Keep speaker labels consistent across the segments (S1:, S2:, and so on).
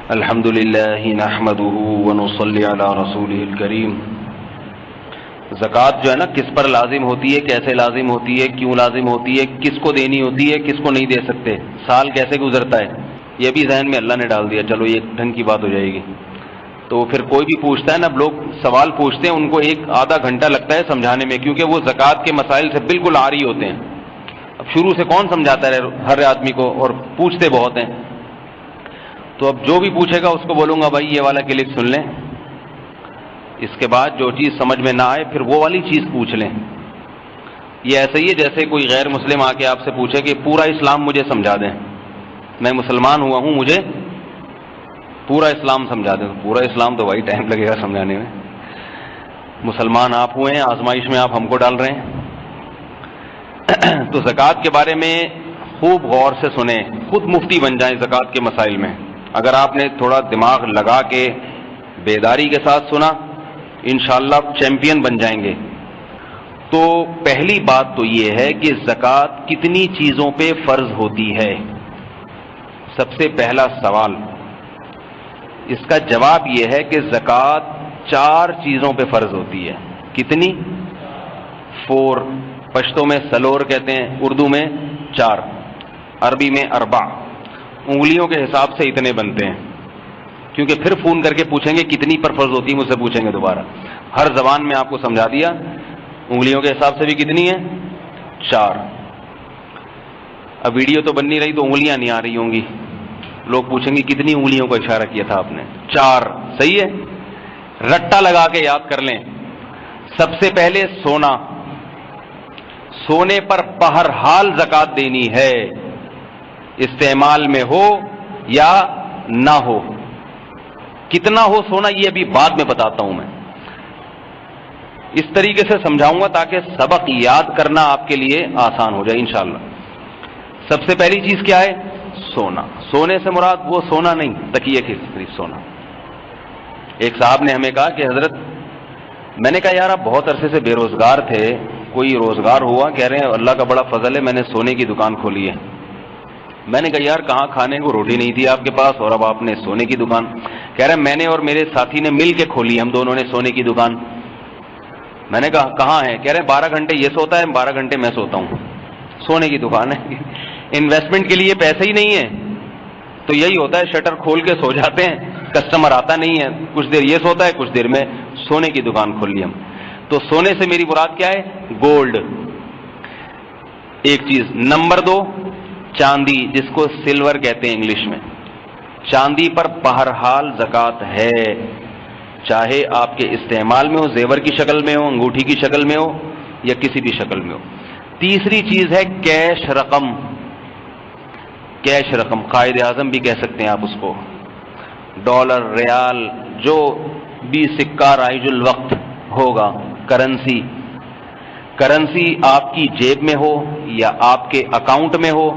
S1: الحمد للہ نحمده ونصلی علی رسولہ الکریم۔ زکوٰۃ جو ہے نا کس پر لازم ہوتی ہے، کیسے لازم ہوتی ہے، کیوں لازم ہوتی ہے، کس کو دینی ہوتی ہے، کس کو نہیں دے سکتے، سال کیسے گزرتا ہے، یہ بھی ذہن میں اللہ نے ڈال دیا۔ چلو یہ ڈھنگ کی بات ہو جائے گی۔ تو پھر کوئی بھی پوچھتا ہے نا، لوگ سوال پوچھتے ہیں، ان کو ایک آدھا گھنٹہ لگتا ہے سمجھانے میں، کیونکہ وہ زکوٰۃ کے مسائل سے بالکل عاری ہوتے ہیں۔ اب شروع سے کون سمجھاتا ہے ہر آدمی کو، اور پوچھتے بہت ہیں۔ تو اب جو بھی پوچھے گا اس کو بولوں گا بھائی یہ والا کلپ سن لیں، اس کے بعد جو چیز سمجھ میں نہ آئے پھر وہ والی چیز پوچھ لیں۔ یہ ایسا ہی ہے جیسے کوئی غیر مسلم آ کے آپ سے پوچھے کہ پورا اسلام مجھے سمجھا دیں، میں مسلمان ہوا ہوں، مجھے پورا اسلام سمجھا دیں۔ پورا اسلام تو بھائی ٹائم لگے گا سمجھانے میں۔ مسلمان آپ ہوئے ہیں، آزمائش میں آپ ہم کو ڈال رہے ہیں۔ تو زکوٰۃ کے بارے میں خوب غور سے سنیں، خود مفتی بن جائیں زکوٰۃ کے مسائل میں۔ اگر آپ نے تھوڑا دماغ لگا کے بیداری کے ساتھ سنا، انشاءاللہ چیمپئن بن جائیں گے۔ تو پہلی بات تو یہ ہے کہ زکوٰۃ کتنی چیزوں پہ فرض ہوتی ہے؟ سب سے پہلا سوال، اس کا جواب یہ ہے کہ زکوٰۃ 4 چیزوں پہ فرض ہوتی ہے۔ کتنی؟ 4۔ پشتو میں سلور کہتے ہیں، اردو میں 4، عربی میں 4۔ انگلیوں کے حساب سے اتنے بنتے ہیں، کیونکہ پھر فون کر کے پوچھیں گے کتنی پر فرض ہوتی ہے، مجھ سے پوچھیں گے دوبارہ۔ ہر زبان میں آپ کو سمجھا دیا، انگلیوں کے حساب سے بھی کتنی ہے؟ 4۔ اب ویڈیو تو بن نہیں رہی تو انگلیاں نہیں آ رہی ہوں گی، لوگ پوچھیں گے کتنی انگلیوں کو اشارہ کیا تھا آپ نے؟ 4۔ صحیح ہے، رٹا لگا کے یاد کر لیں۔ سب سے پہلے سونا، سونے پر بہرحال زکوٰۃ دینی ہے، استعمال میں ہو یا نہ ہو۔ کتنا ہو سونا یہ ابھی بعد میں بتاتا ہوں میں، اس طریقے سے سمجھاؤں گا تاکہ سبق یاد کرنا آپ کے لیے آسان ہو جائے انشاءاللہ۔ سب سے پہلی چیز کیا ہے؟ سونا۔ سونے سے مراد وہ سونا نہیں، تکیے کے قریب سونا۔ ایک صاحب نے ہمیں کہا کہ حضرت، میں نے کہا یار آپ بہت عرصے سے بے روزگار تھے، کوئی روزگار ہوا؟ کہہ رہے ہیں اللہ کا بڑا فضل ہے، میں نے سونے کی دکان کھولی ہے۔ میں نے کہا یار کہاں کھانے کو روٹی نہیں تھی آپ کے پاس اور اب آپ نے سونے کی دکان؟ کہہ رہے ہیں میں نے اور میرے ساتھی نے مل کے کھولی، ہم دونوں نے سونے کی دکان۔ میں نے کہا کہاں ہے؟ کہہ رہے ہیں 12 گھنٹے یہ سوتا ہے، 12 گھنٹے میں سوتا ہوں، سونے کی دکان ہے۔ انویسٹمنٹ کے لیے پیسے ہی نہیں ہے تو یہی ہوتا ہے، شٹر کھول کے سو جاتے ہیں، کسٹمر آتا نہیں ہے، کچھ دیر یہ سوتا ہے، کچھ دیر میں سونے کی دکان کھول لی ہم۔ تو سونے سے میری مراد کیا ہے؟ گولڈ، ایک چیز۔ نمبر 2، چاندی، جس کو سلور کہتے ہیں انگلش میں۔ چاندی پر بہرحال زکوٰۃ ہے، چاہے آپ کے استعمال میں ہو، زیور کی شکل میں ہو، انگوٹھی کی شکل میں ہو، یا کسی بھی شکل میں ہو۔ تیسری چیز ہے کیش رقم۔ کیش رقم، قائد اعظم بھی کہہ سکتے ہیں آپ اس کو، ڈالر، ریال، جو بھی سکہ رائج الوقت ہوگا، کرنسی۔ کرنسی آپ کی جیب میں ہو یا آپ کے اکاؤنٹ میں ہو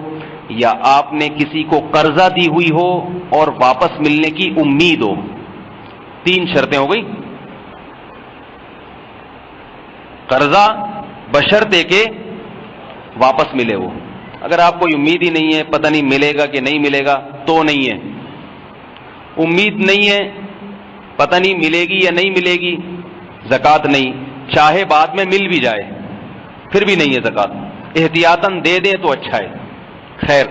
S1: یا آپ نے کسی کو قرضہ دی ہوئی ہو اور واپس ملنے کی امید ہو۔ 3 شرطیں ہو گئی۔ قرضہ بشرطے کہ واپس ملے وہ، اگر آپ کو امید ہی نہیں ہے، پتہ نہیں ملے گا کہ نہیں ملے گا تو نہیں ہے۔ امید نہیں ہے، پتہ نہیں ملے گی یا نہیں ملے گی، زکوٰۃ نہیں، چاہے بعد میں مل بھی جائے پھر بھی نہیں ہے زکوٰۃ، احتیاطاً دے دیں تو اچھا ہے۔ خیر،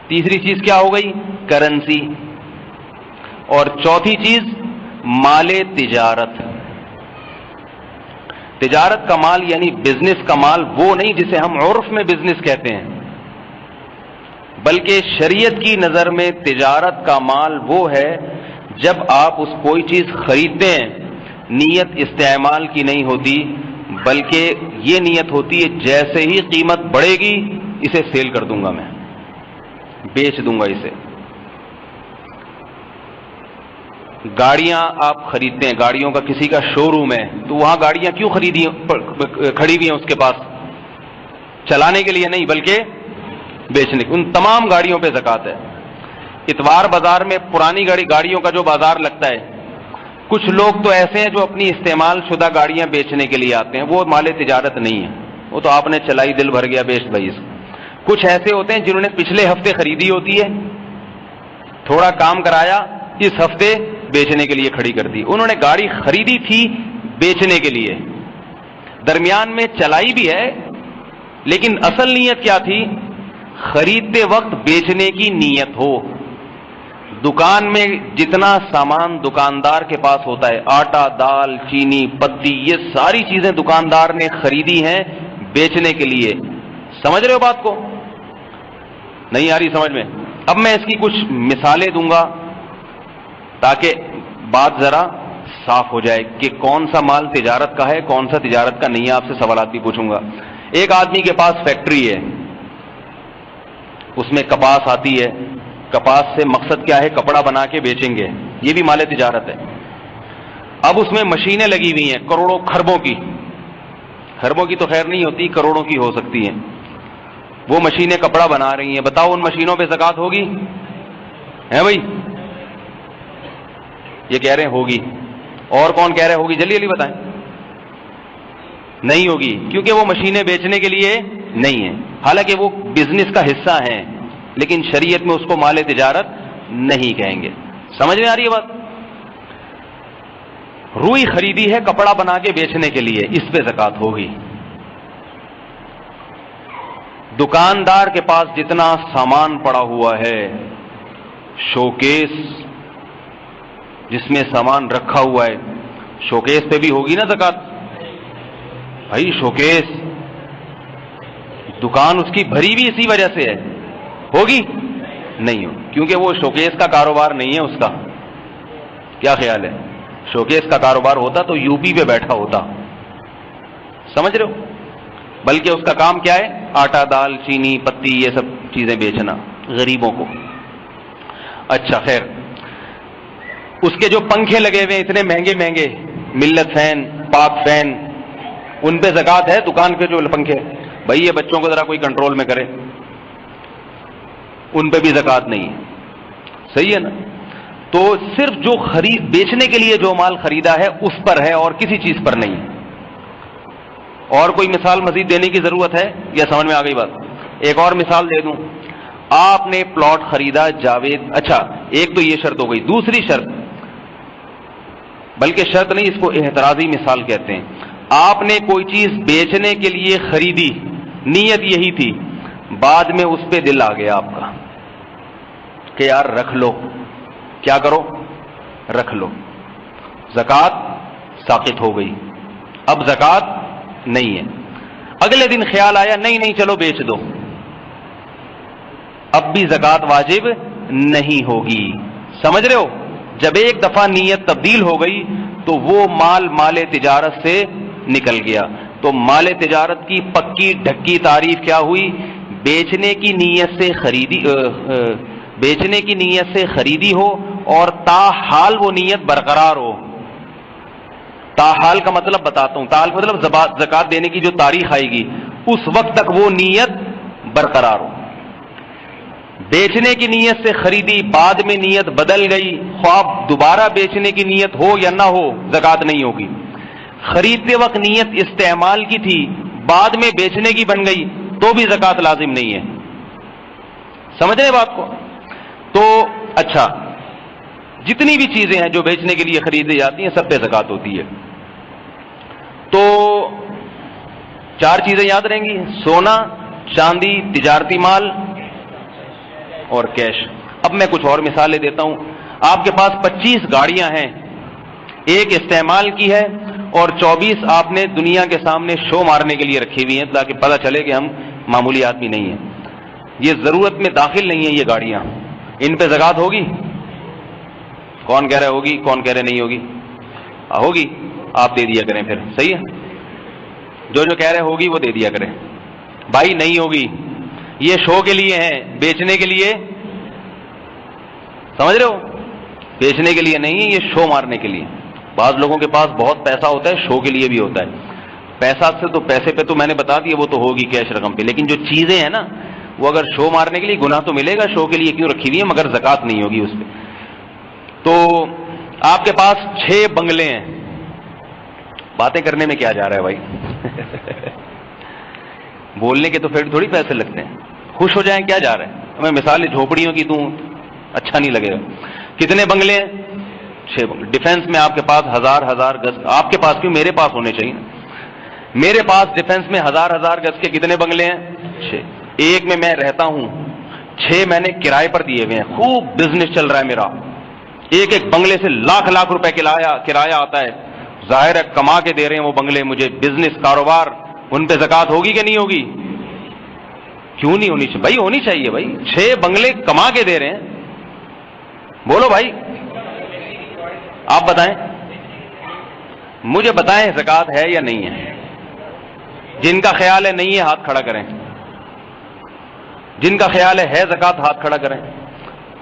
S1: تیسری چیز کیا ہو گئی؟ کرنسی۔ اور چوتھی چیز مال تجارت۔ تجارت کا مال یعنی بزنس کا مال، وہ نہیں جسے ہم عرف میں بزنس کہتے ہیں، بلکہ شریعت کی نظر میں تجارت کا مال وہ ہے جب آپ اس کوئی چیز خریدتے ہیں، نیت استعمال کی نہیں ہوتی، بلکہ یہ نیت ہوتی ہے جیسے ہی قیمت بڑھے گی اسے سیل کر دوں گا، میں بیچ دوں گا اسے۔ گاڑیاں آپ خریدتے ہیں، گاڑیوں کا کسی کا شو روم ہے تو وہاں گاڑیاں کیوں کھڑی ہوئی ہیں اس کے پاس؟ چلانے کے لیے نہیں بلکہ بیچنے کی۔ ان تمام گاڑیوں پہ زکوٰۃ ہے۔ اتوار بازار میں پرانی گاڑیوں کا جو بازار لگتا ہے، کچھ لوگ تو ایسے ہیں جو اپنی استعمال شدہ گاڑیاں بیچنے کے لیے آتے ہیں، وہ مال تجارت نہیں ہے، وہ تو آپ نے چلائی، دل بھر گیا، بیچ بھائی اس کو۔ کچھ ایسے ہوتے ہیں جنہوں نے پچھلے ہفتے خریدی ہوتی ہے، تھوڑا کام کرایا، اس ہفتے بیچنے کے لیے کھڑی کر دی. انہوں نے گاڑی خریدی تھی بیچنے کے لیے، درمیان میں چلائی بھی ہے، لیکن اصل نیت کیا تھی؟ خریدتے وقت بیچنے کی نیت ہو. دکان میں جتنا سامان دکاندار کے پاس ہوتا ہے، آٹا، دال، چینی، پتی، یہ ساری چیزیں دکاندار نے خریدی ہیں بیچنے کے لیے. سمجھ رہے ہو بات کو؟ نہیں آ رہی سمجھ میں؟ اب میں اس کی کچھ مثالیں دوں گا تاکہ بات ذرا صاف ہو جائے کہ کون سا مال تجارت کا ہے، کون سا تجارت کا نہیں ہے. آپ سے سوالات بھی پوچھوں گا. ایک آدمی کے پاس فیکٹری ہے، اس میں کپاس آتی ہے. کپاس سے مقصد کیا ہے؟ کپڑا بنا کے بیچیں گے، یہ بھی مال تجارت ہے. اب اس میں مشینیں لگی ہوئی ہیں کروڑوں خربوں کی، خربوں کی تو خیر نہیں ہوتی، کروڑوں کی ہو سکتی ہیں. وہ مشینیں کپڑا بنا رہی ہیں. بتاؤ ان مشینوں پہ زکوٰۃ ہوگی؟ ہے بھائی؟ یہ کہہ رہے ہیں ہوگی. اور کون کہہ رہے ہوگی؟ جلدی جلدی بتائیں. نہیں ہوگی، کیونکہ وہ مشینیں بیچنے کے لیے نہیں ہیں. حالانکہ وہ بزنس کا حصہ ہیں، لیکن شریعت میں اس کو مال تجارت نہیں کہیں گے. سمجھ میں آ رہی ہے بات؟ روئی خریدی ہے کپڑا بنا کے بیچنے کے لیے، اس پہ زکوٰۃ ہوگی. دکاندار کے پاس جتنا سامان پڑا ہوا ہے، شوکیس جس میں سامان رکھا ہوا ہے، شوکیس پہ بھی ہوگی نا زکوٰۃ. بھائی شوکیس دکان اس کی بھری بھی اسی وجہ سے ہے، ہوگی؟ نہیں ہو، کیونکہ وہ شوکیس کا کاروبار نہیں ہے اس کا. کیا خیال ہے؟ شوکیس کا کاروبار ہوتا تو یو پی پہ بیٹھا ہوتا. سمجھ رہے ہو؟ بلکہ اس کا کام کیا ہے؟ آٹا، دال، چینی، پتی، یہ سب چیزیں بیچنا غریبوں کو. اچھا خیر، اس کے جو پنکھے لگے ہوئے اتنے مہنگے مہنگے، ملت فین، پاک فین، ان پہ زکوٰۃ ہے؟ دکان پہ جو پنکھے، بھائی یہ بچوں کو ذرا کوئی کنٹرول میں کرے، ان پہ بھی زکوٰۃ نہیں ہے. صحیح ہے نا؟ تو صرف جو بیچنے کے لیے جو مال خریدا ہے اس پر ہے، اور کسی چیز پر نہیں. اور کوئی مثال مزید دینے کی ضرورت ہے یا سمجھ میں آ گئی بات؟ ایک اور مثال دے دوں. آپ نے پلاٹ خریدا جاوید، اچھا ایک تو یہ شرط ہو گئی. دوسری شرط، بلکہ شرط نہیں، اس کو اعتراضی مثال کہتے ہیں. آپ نے کوئی چیز بیچنے کے لیے خریدی، نیت یہی تھی، بعد میں اس پہ دل آ گیا آپ کا کہ یار رکھ لو. کیا کرو؟ رکھ لو. زکوٰۃ ساقط ہو گئی، اب زکوٰۃ نہیں ہے. اگلے دن خیال آیا نہیں نہیں چلو بیچ دو، اب بھی زکوٰۃ واجب نہیں ہوگی. سمجھ رہے ہو؟ جب ایک دفعہ نیت تبدیل ہو گئی تو وہ مال تجارت سے نکل گیا. تو مال تجارت کی پکی ڈھکی تعریف کیا ہوئی؟ بیچنے کی نیت سے خریدی ہو اور تاحال وہ نیت برقرار ہو. تاحال کا مطلب بتاتا ہوں، تاحال مطلب زکوٰۃ دینے کی جو تاریخ آئے گی اس وقت تک وہ نیت برقرار ہو. بیچنے کی نیت سے خریدی، بعد میں نیت بدل گئی، خواب دوبارہ بیچنے کی نیت ہو یا نہ ہو زکوٰۃ نہیں ہوگی. خریدتے وقت نیت استعمال کی تھی، بعد میں بیچنے کی بن گئی تو بھی زکوٰۃ لازم نہیں ہے. سمجھ رہے بات کو؟ تو اچھا، جتنی بھی چیزیں ہیں جو بیچنے کے لیے خریدی جاتی ہیں سب پہ زکوٰۃ ہوتی ہے. تو 4 چیزیں یاد رہیں گی: سونا، چاندی، تجارتی مال اور کیش. اب میں کچھ اور مثالیں دیتا ہوں. آپ کے پاس 25 گاڑیاں ہیں، ایک استعمال کی ہے اور 24 آپ نے دنیا کے سامنے شو مارنے کے لیے رکھی ہوئی ہیں تاکہ پتہ چلے کہ ہم معمولی آدمی نہیں ہیں. یہ ضرورت میں داخل نہیں ہیں یہ گاڑیاں، ان پہ زکوٰۃ ہوگی؟ کون کہہ رہے ہوگی، کون کہہ رہے نہیں ہوگی؟ ہوگی. آپ دے دیا کریں پھر. صحیح ہے، جو کہہ رہے ہوگی وہ دے دیا کریں. بھائی نہیں ہوگی، یہ شو کے لیے ہیں، بیچنے کے لیے. سمجھ رہے ہو؟ بیچنے کے لیے نہیں، یہ شو مارنے کے لیے. بعض لوگوں کے پاس بہت پیسہ ہوتا ہے، شو کے لیے بھی ہوتا ہے. پیسہ سے تو پیسے پہ تو میں نے بتا دیا وہ تو ہوگی کیش رقم پہ، لیکن جو چیزیں ہیں نا وہ اگر شو مارنے کے لیے، گناہ تو ملے گا، شو کے لیے کیوں رکھی ہوئی ہے، مگر زکوٰۃ نہیں ہوگی اس پہ. تو آپ کے پاس 6 بنگلے ہیں. باتیں کرنے میں کیا جا رہا ہے بھائی؟ بولنے کے تو پھر تھوڑی پیسے لگتے ہیں. خوش ہو جائیں، کیا جا رہا ہے؟ میں مثالیں جھوپڑیوں کی دوں، اچھا نہیں لگے گا. کتنے بنگلے ہیں؟ 6 بنگلے. ڈیفینس میں آپ کے پاس ہزار گز، آپ کے پاس کیوں، میرے پاس ہونے چاہیے. میرے پاس ڈیفینس میں ہزار گز کے کتنے بنگلے ہیں؟ 6. ایک میں میں رہتا ہوں، 6 میں نے کرائے پر دیے ہوئے ہیں. خوب بزنس چل رہا ہے میرا، ایک بنگلے سے لاکھ روپے کرایہ آتا ہے. ظاہر ہے کما کے دے رہے ہیں وہ بنگلے مجھے، بزنس کاروبار، ان پہ زکوٰۃ ہوگی کہ نہیں ہوگی؟ کیوں نہیں ہونی چاہیے بھائی؟ ہونی چاہیے بھائی. 6 بنگلے کما کے دے رہے ہیں، بولو بھائی، آپ بتائیں، مجھے بتائیں زکوٰۃ ہے یا نہیں ہے؟ جن کا خیال ہے نہیں ہے ہاتھ کھڑا کریں، جن کا خیال ہے زکوٰۃ ہاتھ کھڑا کریں.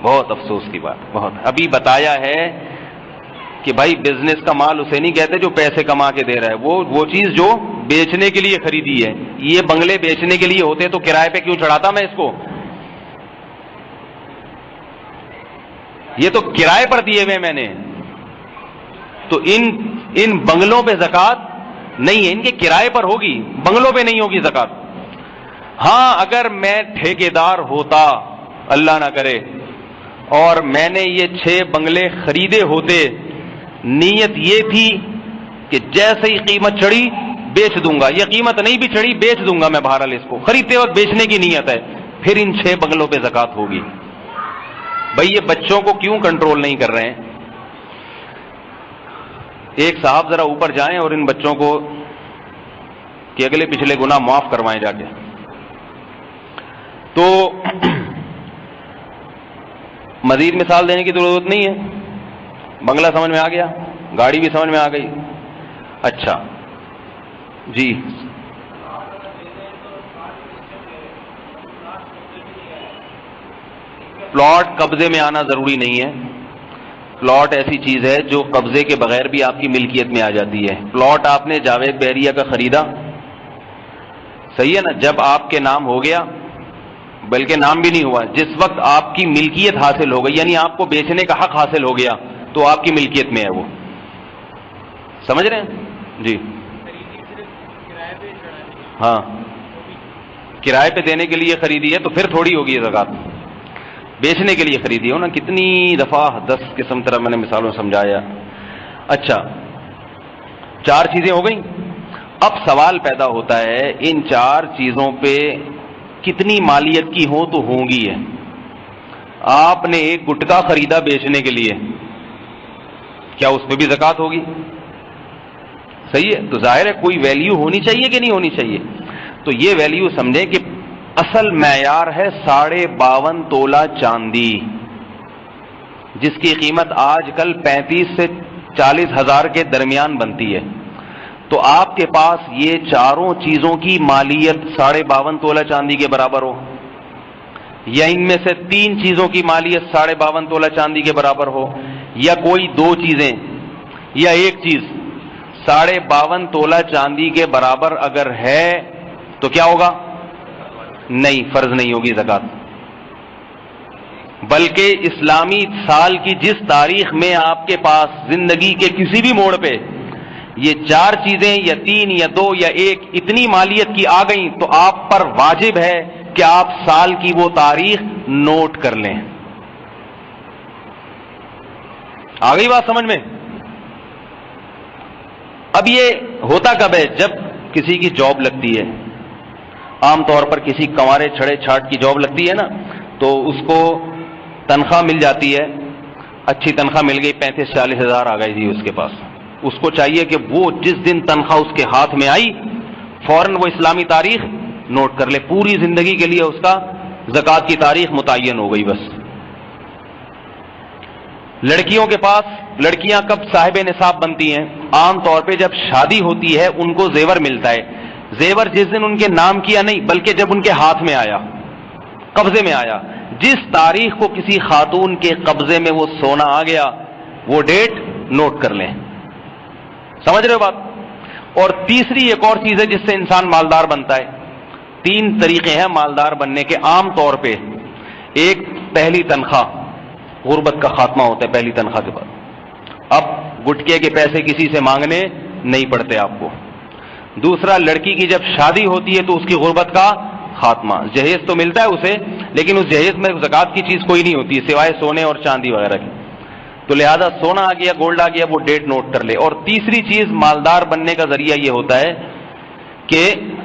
S1: بہت افسوس کی بات، بہت. ابھی بتایا ہے کہ بھائی بزنس کا مال اسے نہیں کہتے جو پیسے کما کے دے رہا ہے، وہ چیز جو بیچنے کے لیے خریدی ہے. یہ بنگلے بیچنے کے لیے ہوتے تو کرائے پہ کیوں چڑھاتا میں اس کو؟ یہ تو کرائے پر دیے ہوئے میں نے، تو ان بنگلوں پہ زکوٰۃ نہیں ہے، ان کے کرائے پر ہوگی، بنگلوں پہ نہیں ہوگی زکوٰۃ. ہاں اگر میں ٹھیکیدار ہوتا، اللہ نہ کرے، اور میں نے یہ 6 بنگلے خریدے ہوتے، نیت یہ تھی کہ جیسے ہی قیمت چڑھی بیچ دوں گا، یہ قیمت نہیں بھی چڑھی بیچ دوں گا میں، بہرحال اس کو خریدتے وقت بیچنے کی نیت ہے، پھر ان 6 بنگلوں پہ زکوٰۃ ہوگی. بھائی یہ بچوں کو کیوں کنٹرول نہیں کر رہے ہیں؟ ایک صاحب ذرا اوپر جائیں اور ان بچوں کو کہ اگلے پچھلے گناہ معاف کروائیں جا کے. تو مزید مثال دینے کی ضرورت نہیں ہے، بنگلہ سمجھ میں آ گیا، گاڑی بھی سمجھ میں آ گئی. اچھا جی، پلاٹ قبضے میں آنا ضروری نہیں ہے. پلاٹ ایسی چیز ہے جو قبضے کے بغیر بھی آپ کی ملکیت میں آ جاتی ہے. پلاٹ آپ نے جاوید بحریہ کا خریدا، صحیح ہے نا، جب آپ کے نام ہو گیا، بلکہ نام بھی نہیں ہوا، جس وقت آپ کی ملکیت حاصل ہو گئی، یعنی آپ کو بیچنے کا حق حاصل ہو گیا، تو آپ کی ملکیت میں ہے وہ. سمجھ رہے ہیں جی؟ ہاں کرائے پہ دینے کے لیے خریدی ہے تو پھر تھوڑی ہوگی زکوٰۃ. بیچنے کے لیے خریدی ہو نا، کتنی دفعہ 10 قسم طرح میں نے مثالوں سمجھایا. اچھا 4 چیزیں ہو گئیں. اب سوال پیدا ہوتا ہے ان 4 چیزوں پہ کتنی مالیت کی ہو تو ہوں گی ہے. آپ نے ایک گٹکا خریدا بیچنے کے لیے، کیا اس پہ بھی زکوٰۃ ہوگی؟ صحیح ہے، تو ظاہر ہے کوئی ویلیو ہونی چاہیے کہ نہیں ہونی چاہیے. تو یہ ویلیو سمجھیں کہ اصل معیار ہے 52.5 تولہ چاندی، جس کی قیمت آج کل 35 سے 40 ہزار کے درمیان بنتی ہے. تو آپ کے پاس یہ 4 چیزوں کی مالیت 52.5 تولہ چاندی کے برابر ہو، یا ان میں سے 3 چیزوں کی مالیت 52.5 تولہ چاندی کے برابر ہو، یا کوئی 2 چیزیں یا ایک چیز 52.5 تولہ چاندی کے برابر اگر ہے تو کیا ہوگا؟ نہیں، فرض نہیں ہوگی زکوٰۃ. بلکہ اسلامی سال کی جس تاریخ میں آپ کے پاس زندگی کے کسی بھی موڑ پہ یہ 4 چیزیں یا 3 یا 2 یا 1 اتنی مالیت کی آ گئیں تو آپ پر واجب ہے کہ آپ سال کی وہ تاریخ نوٹ کر لیں. آ گئی بات سمجھ میں؟ اب یہ ہوتا کب ہے؟ جب کسی کی جاب لگتی ہے، عام طور پر کسی کنوارے چھڑے چھاٹ کی جاب لگتی ہے نا، تو اس کو تنخواہ مل جاتی ہے، اچھی تنخواہ مل گئی، 35-40 ہزار آ گئی جی اس کے پاس. اس کو چاہیے کہ وہ جس دن تنخواہ اس کے ہاتھ میں آئی فوراً وہ اسلامی تاریخ نوٹ کر لے. پوری زندگی کے لیے اس کا زکوٰۃ کی تاریخ متعین ہو گئی بس. لڑکیوں کے پاس، لڑکیاں کب صاحب نصاب بنتی ہیں؟ عام طور پہ جب شادی ہوتی ہے ان کو زیور ملتا ہے. زیور جس دن ان کے نام کیا نہیں، بلکہ جب ان کے ہاتھ میں آیا، قبضے میں آیا. جس تاریخ کو کسی خاتون کے قبضے میں وہ سونا آ گیا وہ ڈیٹ نوٹ کر لیں. سمجھ رہے ہو بات؟ اور تیسری ایک اور چیز ہے جس سے انسان مالدار بنتا ہے. 3 طریقے ہیں مالدار بننے کے عام طور پہ. ایک پہلی تنخواہ، غربت کا خاتمہ ہوتا ہے پہلی تنخواہ کے بعد. اب گٹکے کے پیسے کسی سے مانگنے نہیں پڑتے آپ کو. دوسرا، لڑکی کی جب شادی ہوتی ہے تو اس کی غربت کا خاتمہ. جہیز تو ملتا ہے اسے, لیکن اس جہیز میں زکوٰۃ کی چیز کوئی نہیں ہوتی سوائے سونے اور چاندی وغیرہ کی. تو لہذا سونا آ گیا, گولڈ آ گیا, وہ ڈیٹ نوٹ کر لے. اور تیسری چیز مالدار بننے کا ذریعہ یہ ہوتا ہے کہ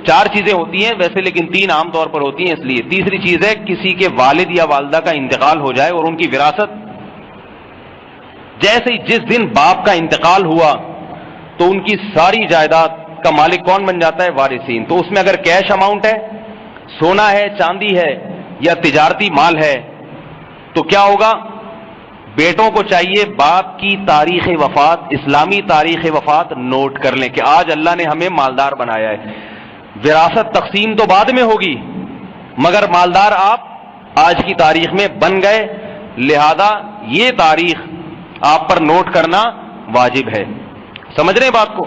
S1: 4 چیزیں ہوتی ہیں ویسے, لیکن 3 عام طور پر ہوتی ہیں اس لیے. تیسری چیز ہے کسی کے والد یا والدہ کا انتقال ہو جائے اور ان کی وراثت, جیسے ہی جس دن باپ کا انتقال ہوا تو ان کی ساری جائیداد کا مالک کون بن جاتا ہے؟ وارثین. تو اس میں اگر کیش اماؤنٹ ہے, سونا ہے, چاندی ہے یا تجارتی مال ہے, تو کیا ہوگا؟ بیٹوں کو چاہیے باپ کی تاریخ وفات, اسلامی تاریخ وفات نوٹ کر لیں کہ آج اللہ نے ہمیں مالدار بنایا ہے. وراثت تقسیم تو بعد میں ہوگی, مگر مالدار آپ آج کی تاریخ میں بن گئے, لہذا یہ تاریخ آپ پر نوٹ کرنا واجب ہے. سمجھ رہے ہیں بات کو؟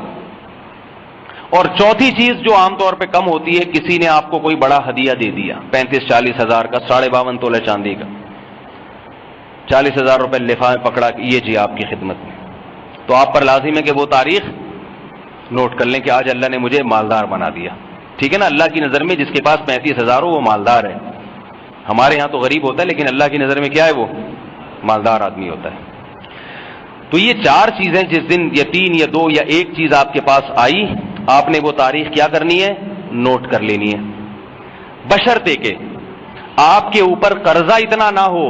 S1: اور چوتھی چیز جو عام طور پہ کم ہوتی ہے, کسی نے آپ کو کوئی بڑا ہدیہ دے دیا 35-40 ہزار کا, 52.5 تولے چاندی کا, 40,000 روپے لفافے میں پکڑا کہ یہ جی آپ کی خدمت میں, تو آپ پر لازم ہے کہ وہ تاریخ نوٹ کر لیں کہ آج اللہ نے مجھے مالدار بنا دیا. ٹھیک ہے نا؟ اللہ کی نظر میں جس کے پاس 35,000 ہو وہ مالدار ہے. ہمارے ہاں تو غریب ہوتا ہے, لیکن اللہ کی نظر میں کیا ہے؟ وہ مالدار آدمی ہوتا ہے. تو یہ 4 چیزیں جس دن یا 3 یا 2 یا 1 چیز آپ کے پاس آئی, آپ نے وہ تاریخ کیا کرنی ہے؟ نوٹ کر لینی ہے. بشرطے کہ آپ کے اوپر قرضہ اتنا نہ ہو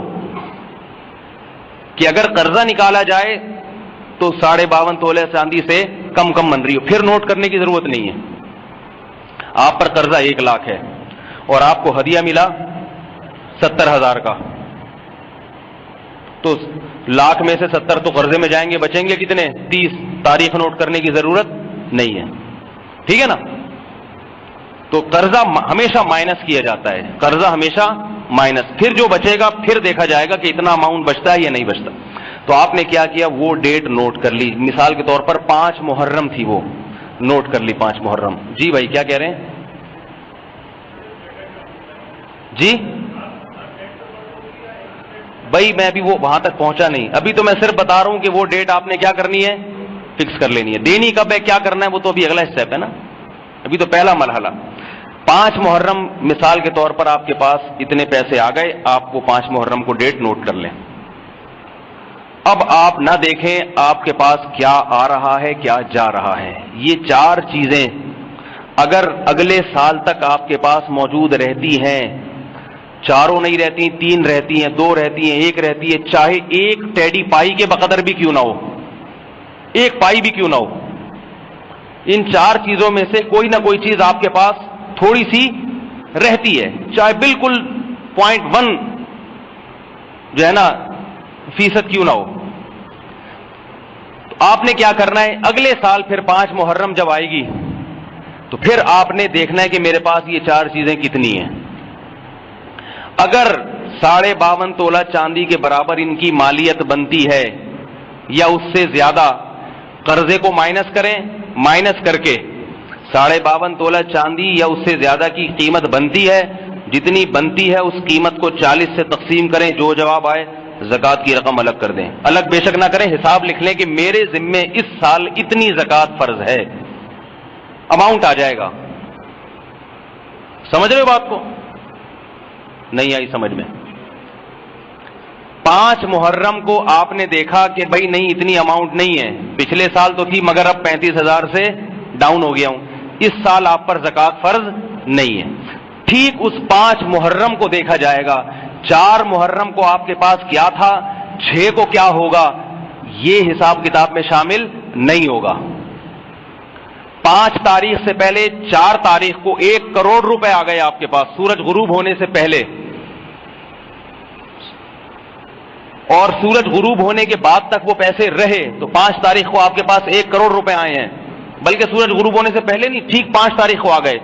S1: کہ اگر قرضہ نکالا جائے تو 52.5 تولے چاندی سے کم بن رہی ہو, پھر نوٹ کرنے کی ضرورت نہیں ہے. آپ پر قرضہ 1 لاکھ ہے اور آپ کو ہدیہ ملا 70,000 کا, تو لاکھ میں سے 70 تو قرضے میں جائیں گے, بچیں گے کتنے؟ 30. تاریخ نوٹ کرنے کی ضرورت نہیں ہے. ٹھیک ہے نا؟ تو قرضہ ہمیشہ مائنس کیا جاتا ہے, قرضہ ہمیشہ مائنس, پھر جو بچے گا پھر دیکھا جائے گا کہ اتنا اماؤنٹ بچتا ہے یا نہیں بچتا. تو آپ نے کیا کیا؟ وہ ڈیٹ نوٹ کر لی. مثال کے طور پر 5 محرم تھی, وہ نوٹ کر لی 5 محرم. جی بھائی کیا کہہ رہے ہیں؟ جی بھائی میں ابھی وہ وہاں تک پہنچا نہیں, ابھی تو میں صرف بتا رہا ہوں کہ وہ ڈیٹ آپ نے کیا کرنی ہے؟ فکس کر لینی ہے. دینی کب ہے, کیا کرنا ہے, وہ تو ابھی اگلا اسٹیپ ہے نا, ابھی تو پہلا مرحلہ. 5 محرم مثال کے طور پر آپ کے پاس اتنے پیسے آ گئے, آپ وہ 5 محرم کو ڈیٹ نوٹ کر لیں. اب آپ نہ دیکھیں آپ کے پاس کیا آ رہا ہے کیا جا رہا ہے. یہ 4 چیزیں اگر اگلے سال تک آپ کے پاس موجود رہتی ہیں, 4 نہیں رہتی, 3 رہتی ہیں, 2 رہتی ہیں, 1 رہتی ہے, چاہے 1 ٹیڈی پائی کے بقدر بھی کیوں نہ ہو, 1 پائی بھی کیوں نہ ہو, ان 4 چیزوں میں سے کوئی نہ کوئی چیز آپ کے پاس تھوڑی سی رہتی ہے, چاہے بالکل 0.1 جو ہے نا فیصد کیوں نہ ہو. تو آپ نے کیا کرنا ہے؟ اگلے سال پھر 5 محرم جب آئے گی تو پھر آپ نے دیکھنا ہے کہ میرے پاس یہ 4 چیزیں کتنی ہیں. اگر 52.5 تولہ چاندی کے برابر ان کی مالیت بنتی ہے یا اس سے زیادہ, قرضے کو مائنس کریں, مائنس کر کے 52.5 تولہ چاندی یا اس سے زیادہ کی قیمت بنتی ہے, جتنی بنتی ہے اس قیمت کو 40 سے تقسیم کریں, جو جواب آئے زکوٰۃ کی رقم الگ کر دیں. الگ بے شک نہ کریں, حساب لکھ لیں کہ میرے ذمے اس سال اتنی زکوٰۃ فرض ہے, اماؤنٹ آ جائے گا. سمجھ رہے ہو بات کو؟ نہیں آئی سمجھ میں؟ 5 محرم کو آپ نے دیکھا کہ بھائی نہیں اتنی اماؤنٹ نہیں ہے, پچھلے سال تو تھی مگر اب 35,000 سے ڈاؤن ہو گیا ہوں, اس سال آپ پر زکوٰۃ فرض نہیں ہے. ٹھیک اس 5 محرم کو دیکھا جائے گا, 4 محرم کو آپ کے پاس کیا تھا, 6 کو کیا ہوگا, یہ حساب کتاب میں شامل نہیں ہوگا. 5 تاریخ سے پہلے 4 تاریخ کو 1 کروڑ روپے آ گئے آپ کے پاس سورج غروب ہونے سے پہلے, اور سورج غروب ہونے کے بعد تک وہ پیسے رہے, تو 5 تاریخ کو آپ کے پاس 1 کروڑ روپے آئے ہیں, بلکہ سورج غروب ہونے سے پہلے نہیں, ٹھیک 5 تاریخ کو آ گئے.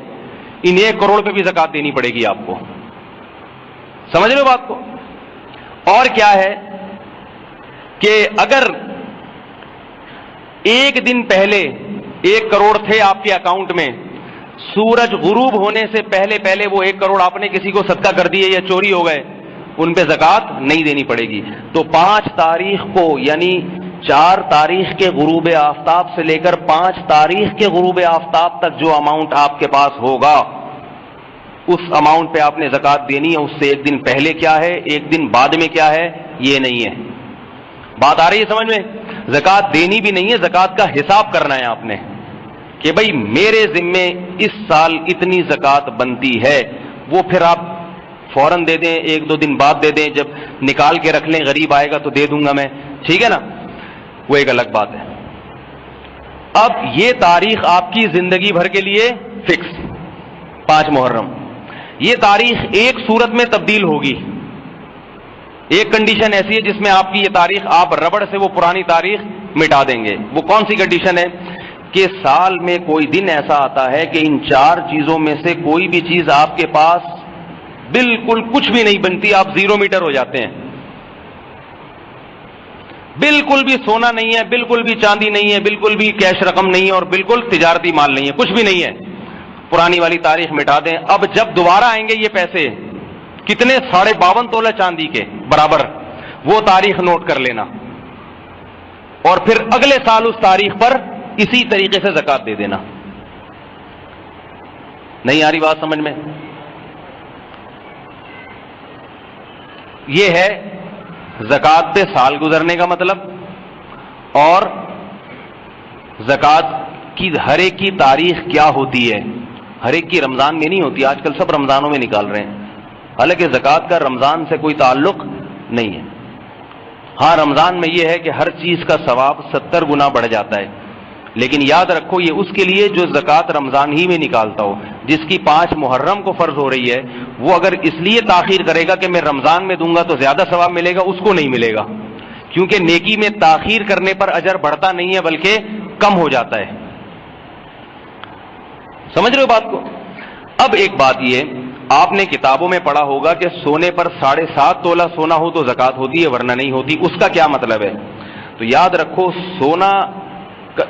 S1: ان 1 کروڑ پہ بھی زکوٰۃ دینی پڑے گی آپ کو. سمجھ رہے ہو بات کو؟ اور کیا ہے کہ اگر 1 دن پہلے 1 کروڑ تھے آپ کے اکاؤنٹ میں, سورج غروب ہونے سے پہلے وہ 1 کروڑ آپ نے کسی کو صدقہ کر دیے یا چوری ہو گئے, ان پہ زکوٰۃ نہیں دینی پڑے گی. تو 5 تاریخ کو یعنی 4 تاریخ کے غروب آفتاب سے لے کر 5 تاریخ کے غروب آفتاب تک جو اماؤنٹ آپ کے پاس ہوگا اس اماؤنٹ پہ آپ نے زکوٰۃ دینی ہے، اس سے ایک دن پہلے کیا ہے، ایک دن بعد میں کیا ہے، یہ نہیں ہے. بات آ رہی ہے سمجھ میں؟ زکوٰۃ دینی بھی نہیں ہے، زکوٰۃ کا حساب کرنا ہے آپ نے کہ بھائی میرے ذمے اس سال اتنی زکوٰۃ بنتی ہے. وہ پھر آپ فوراً دے دیں، ایک دو دن بعد دے دیں، جب نکال کے رکھ لیں غریب آئے گا تو دے دوں گا میں، ٹھیک ہے نا، وہ ایک الگ بات ہے. اب یہ تاریخ آپ کی زندگی بھر کے لیے فکس 5 محرم. یہ تاریخ ایک صورت میں تبدیل ہوگی، ایک کنڈیشن ایسی ہے جس میں آپ کی یہ تاریخ آپ ربڑ سے وہ پرانی تاریخ مٹا دیں گے. وہ کون سی کنڈیشن ہے؟ کہ سال میں کوئی دن ایسا آتا ہے کہ ان 4 چیزوں میں سے کوئی بھی چیز آپ کے پاس بالکل کچھ بھی نہیں بنتی، آپ 0 میٹر ہو جاتے ہیں. بالکل بھی سونا نہیں ہے، بالکل بھی چاندی نہیں ہے، بالکل بھی کیش رقم نہیں ہے، اور بالکل تجارتی مال نہیں ہے، کچھ بھی نہیں ہے. پرانی والی تاریخ مٹا دیں. اب جب دوبارہ آئیں گے یہ پیسے کتنے 52.5 تولہ چاندی کے برابر، وہ تاریخ نوٹ کر لینا، اور پھر اگلے سال اس تاریخ پر اسی طریقے سے زکوٰۃ دے دینا. نہیں آ رہی بات سمجھ میں؟ یہ ہے زکوٰۃ پہ سال گزرنے کا مطلب. اور زکوٰۃ کی ہر ایک کی تاریخ کیا ہوتی ہے. ہر ایک کی رمضان میں نہیں ہوتی، آج کل سب رمضانوں میں نکال رہے ہیں، حالانکہ زکوٰۃ کا رمضان سے کوئی تعلق نہیں ہے. ہاں رمضان میں یہ ہے کہ ہر چیز کا ثواب 70 گنا بڑھ جاتا ہے، لیکن یاد رکھو یہ اس کے لیے جو زکوٰۃ رمضان ہی میں نکالتا ہو. جس کی 5 محرم کو فرض ہو رہی ہے، وہ اگر اس لیے تاخیر کرے گا کہ میں رمضان میں دوں گا تو زیادہ ثواب ملے گا، اس کو نہیں ملے گا، کیونکہ نیکی میں تاخیر کرنے پر اجر بڑھتا نہیں ہے بلکہ کم ہو جاتا ہے. سمجھ رہے ہو بات کو؟ اب ایک بات یہ، آپ نے کتابوں میں پڑھا ہوگا کہ سونے پر 7.5 تولہ سونا ہو تو زکوٰۃ ہوتی ہے ورنہ نہیں ہوتی. اس کا کیا مطلب ہے؟ تو یاد رکھو سونا،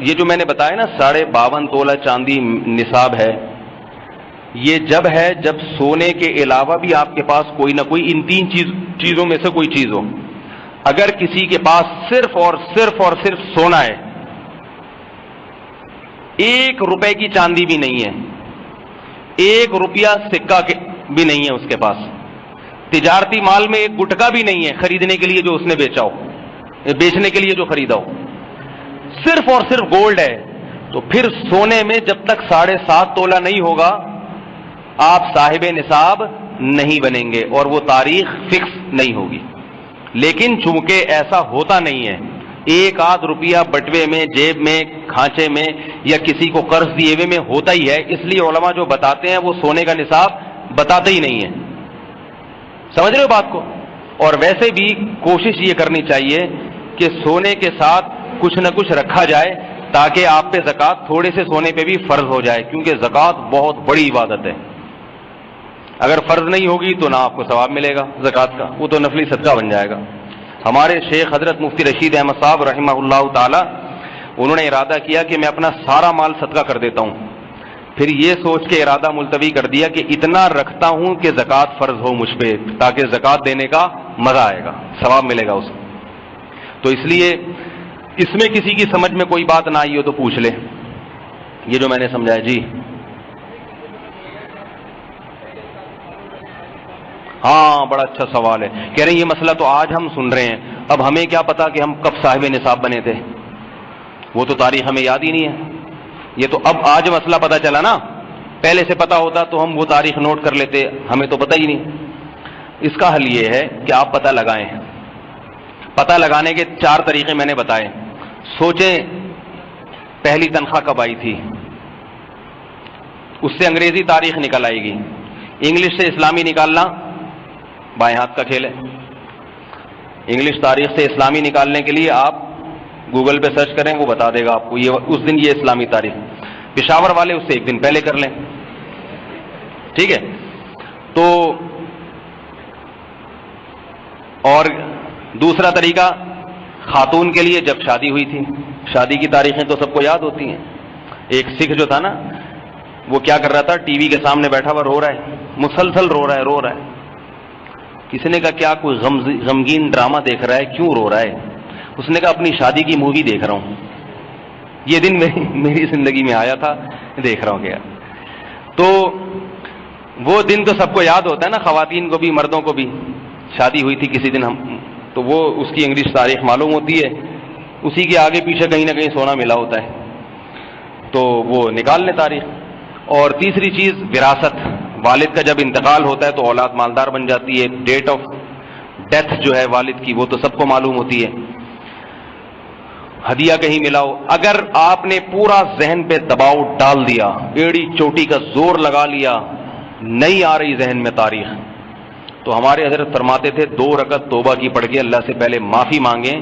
S1: یہ جو میں نے بتایا نا 52.5 تولہ چاندی نصاب ہے، یہ جب ہے جب سونے کے علاوہ بھی آپ کے پاس کوئی نہ کوئی ان 3 چیزوں میں سے کوئی چیز ہو. اگر کسی کے پاس صرف اور صرف سونا ہے، 1 روپے کی چاندی بھی نہیں ہے، 1 روپیہ سکہ بھی نہیں ہے اس کے پاس، تجارتی مال میں 1 گٹکا بھی نہیں ہے خریدنے کے لیے جو اس نے بیچا ہو، بیچنے کے لیے جو خریدا ہو، صرف اور صرف گولڈ ہے، تو پھر سونے میں جب تک 7.5 تولہ نہیں ہوگا آپ صاحب نصاب نہیں بنیں گے، اور وہ تاریخ فکس نہیں ہوگی. لیکن چونکہ ایسا ہوتا نہیں ہے، 1 آدھ روپیہ بٹوے میں، جیب میں، کھانچے میں، یا کسی کو قرض دیے ہوئے میں ہوتا ہی ہے، اس لیے علماء جو بتاتے ہیں وہ سونے کا نصاب بتاتے ہی نہیں ہیں. سمجھ رہے ہو بات کو؟ اور ویسے بھی کوشش یہ کرنی چاہیے کہ سونے کے ساتھ کچھ نہ کچھ رکھا جائے تاکہ آپ پہ زکوٰۃ تھوڑے سے سونے پہ بھی فرض ہو جائے، کیونکہ زکوٰۃ بہت بڑی عبادت ہے. اگر فرض نہیں ہوگی تو نہ آپ کو ثواب ملے گا زکوٰۃ کا، وہ تو نفلی صدقہ بن جائے گا. ہمارے شیخ حضرت مفتی رشید احمد صاحب رحمہ اللہ تعالی، انہوں نے ارادہ کیا کہ میں اپنا سارا مال صدقہ کر دیتا ہوں. پھر یہ سوچ کے ارادہ ملتوی کر دیا کہ اتنا رکھتا ہوں کہ زکوٰۃ فرض ہو مجھ پہ، تاکہ زکوٰۃ دینے کا مزہ آئے گا، ثواب ملے گا اس کو. تو اس لیے اس میں کسی کی سمجھ میں کوئی بات نہ آئی ہو تو پوچھ لے، یہ جو میں نے سمجھایا. جی ہاں بڑا اچھا سوال ہے. کہہ رہے ہیں یہ مسئلہ تو آج ہم سن رہے ہیں، اب ہمیں کیا پتا کہ ہم کب صاحب نصاب بنے تھے، وہ تو تاریخ ہمیں یاد ہی نہیں ہے. یہ تو اب آج مسئلہ پتا چلا نا، پہلے سے پتا ہوتا تو ہم وہ تاریخ نوٹ کر لیتے، ہمیں تو پتا ہی نہیں. اس کا حل یہ ہے کہ آپ پتہ لگائیں. پتہ لگانے کے 4 طریقے میں نے بتائے. سوچیں پہلی تنخواہ کب آئی تھی، اس سے انگریزی تاریخ نکل آئے گی. انگلش سے اسلامی نکالنا بائیں ہاتھ کا کھیل ہے. انگلش تاریخ سے اسلامی نکالنے کے لیے آپ گوگل پہ سرچ کریں، وہ بتا دے گا آپ کو یہ اس دن یہ اسلامی تاریخ. پشاور والے اس سے 1 دن پہلے کر لیں، ٹھیک ہے. تو اور دوسرا طریقہ خاتون کے لیے جب شادی ہوئی تھی، شادی کی تاریخیں تو سب کو یاد ہوتی ہیں. ایک سکھ جو تھا نا، وہ کیا کر رہا تھا، ٹی وی کے سامنے بیٹھا ہوا رو رہا ہے، مسلسل رو رہا ہے. کسی نے کہا کیا کوئی غمگین ڈرامہ دیکھ رہا ہے، کیوں رو رہا ہے؟ اس نے کہا اپنی شادی کی مووی دیکھ رہا ہوں، یہ دن میری زندگی میں آیا تھا، دیکھ رہا ہوں کیا. تو وہ دن تو سب کو یاد ہوتا ہے نا، خواتین کو بھی مردوں کو بھی. شادی ہوئی تھی کسی دن تو وہ اس کی انگلش تاریخ معلوم ہوتی ہے، اسی کے آگے پیچھے کہیں نہ کہیں سونا ملا ہوتا ہے، تو وہ نکال لیں تاریخ. اور تیسری چیز وراثت، والد کا جب انتقال ہوتا ہے تو اولاد مالدار بن جاتی ہے. ڈیٹ آف ڈیتھ جو ہے والد کی وہ تو سب کو معلوم ہوتی ہے. ہدیہ کہیں ملا ہو، اگر آپ نے پورا ذہن پہ دباؤ ڈال دیا، ایڑی چوٹی کا زور لگا لیا، نہیں آ رہی ذہن میں تاریخ، تو ہمارے حضرت فرماتے تھے 2 رکعت توبہ کی پڑھ کے اللہ سے پہلے معافی مانگیں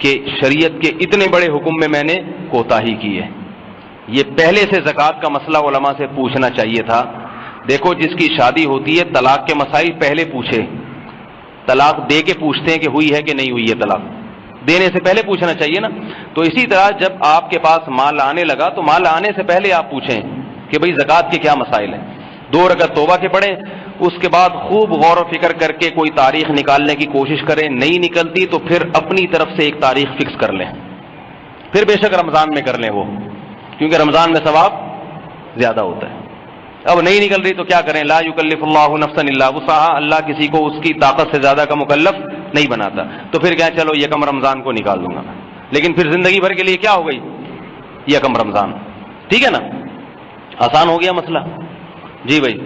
S1: کہ شریعت کے اتنے بڑے حکم میں نے کوتاہی کی ہے. یہ پہلے سے زکوٰۃ کا مسئلہ علماء سے پوچھنا چاہیے تھا. دیکھو جس کی شادی ہوتی ہے طلاق کے مسائل پہلے پوچھے، طلاق دے کے پوچھتے ہیں کہ ہوئی ہے کہ نہیں ہوئی ہے، طلاق دینے سے پہلے پوچھنا چاہیے نا. تو اسی طرح جب آپ کے پاس مال آنے لگا تو مال آنے سے پہلے آپ پوچھیں کہ بھئی زکوٰۃ کے کیا مسائل ہیں. 2 رکعت توبہ کے پڑھیں، اس کے بعد خوب غور و فکر کر کے کوئی تاریخ نکالنے کی کوشش کریں. نہیں نکلتی تو پھر اپنی طرف سے ایک تاریخ فکس کر لیں، پھر بے شک رمضان میں کر لیں وہ، کیونکہ رمضان میں ثواب زیادہ ہوتا ہے. اب نہیں نکل رہی تو کیا کریں؟ لا یکلف اللہ نفسا الا وسعہا، اللہ کسی کو اس کی طاقت سے زیادہ کا مکلف نہیں بناتا. تو پھر کیا، چلو یکم رمضان کو نکال دوں گا، لیکن پھر زندگی بھر کے لیے کیا ہو گئی؟ یکم رمضان. ٹھیک ہے نا، آسان ہو گیا مسئلہ. جی بھائی.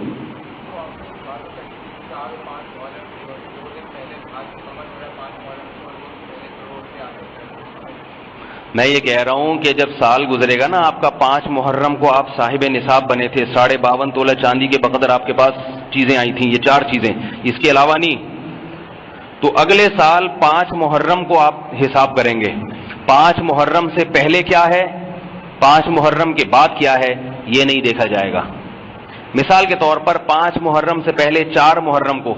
S1: میں یہ کہہ رہا ہوں کہ جب سال گزرے گا نا آپ کا، 5 محرم کو آپ صاحب نصاب بنے تھے، 52.5 تولہ چاندی کے بقدر آپ کے پاس چیزیں آئی تھیں، یہ 4 چیزیں، اس کے علاوہ نہیں. تو اگلے سال 5 محرم کو آپ حساب کریں گے. 5 محرم سے پہلے کیا ہے، 5 محرم کے بعد کیا ہے، یہ نہیں دیکھا جائے گا. مثال کے طور پر 5 محرم سے پہلے 4 محرم کو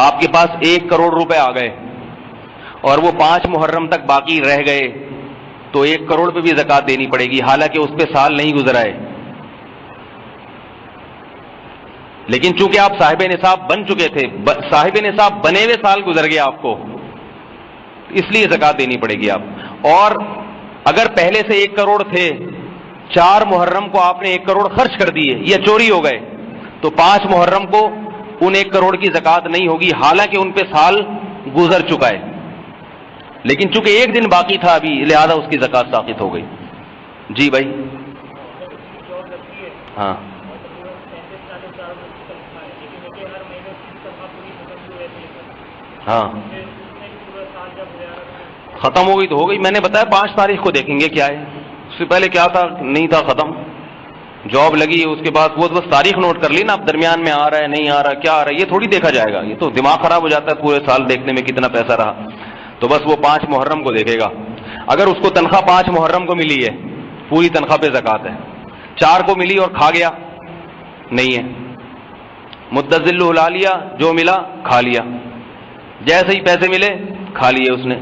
S1: آپ کے پاس 1 کروڑ روپے آ گئے اور وہ 5 محرم تک باقی رہ گئے، تو 1 کروڑ پہ بھی زکوٰۃ دینی پڑے گی، حالانکہ اس پہ سال نہیں گزرا ہے. لیکن چونکہ آپ صاحب نصاب بن چکے تھے، صاحب نصاب بنے ہوئے سال گزر گیا آپ کو، اس لیے زکوٰۃ دینی پڑے گی آپ. اور اگر پہلے سے 1 کروڑ تھے، 4 محرم کو آپ نے 1 کروڑ خرچ کر دیے یا چوری ہو گئے، تو 5 محرم کو ان 1 کروڑ کی زکوٰۃ نہیں ہوگی، حالانکہ ان پہ سال گزر چکا ہے. لیکن چونکہ 1 دن باقی تھا ابھی، لہذا اس کی زکوٰۃ ساقط ہو گئی. جی بھائی. ہاں ہاں ختم ہو گئی تو ہو گئی. میں نے بتایا 5 تاریخ کو دیکھیں گے کیا ہے، اس سے پہلے کیا تھا، نہیں تھا، ختم. جاب لگی اس کے بعد وہ بس تاریخ نوٹ کر لی نا، اب درمیان میں آ رہا ہے نہیں آ رہا، کیا آ رہا ہے، یہ تھوڑی دیکھا جائے گا. یہ تو دماغ خراب ہو جاتا ہے پورے سال دیکھنے میں کتنا پیسہ رہا. تو بس وہ 5 محرم کو دیکھے گا. اگر اس کو تنخواہ 5 محرم کو ملی ہے، پوری تنخواہ پہ زکوٰۃ ہے. 4 کو ملی اور کھا گیا، نہیں ہے. مدذل الا لیا، جو ملا کھا لیا، جیسے ہی پیسے ملے کھا لیے اس نے.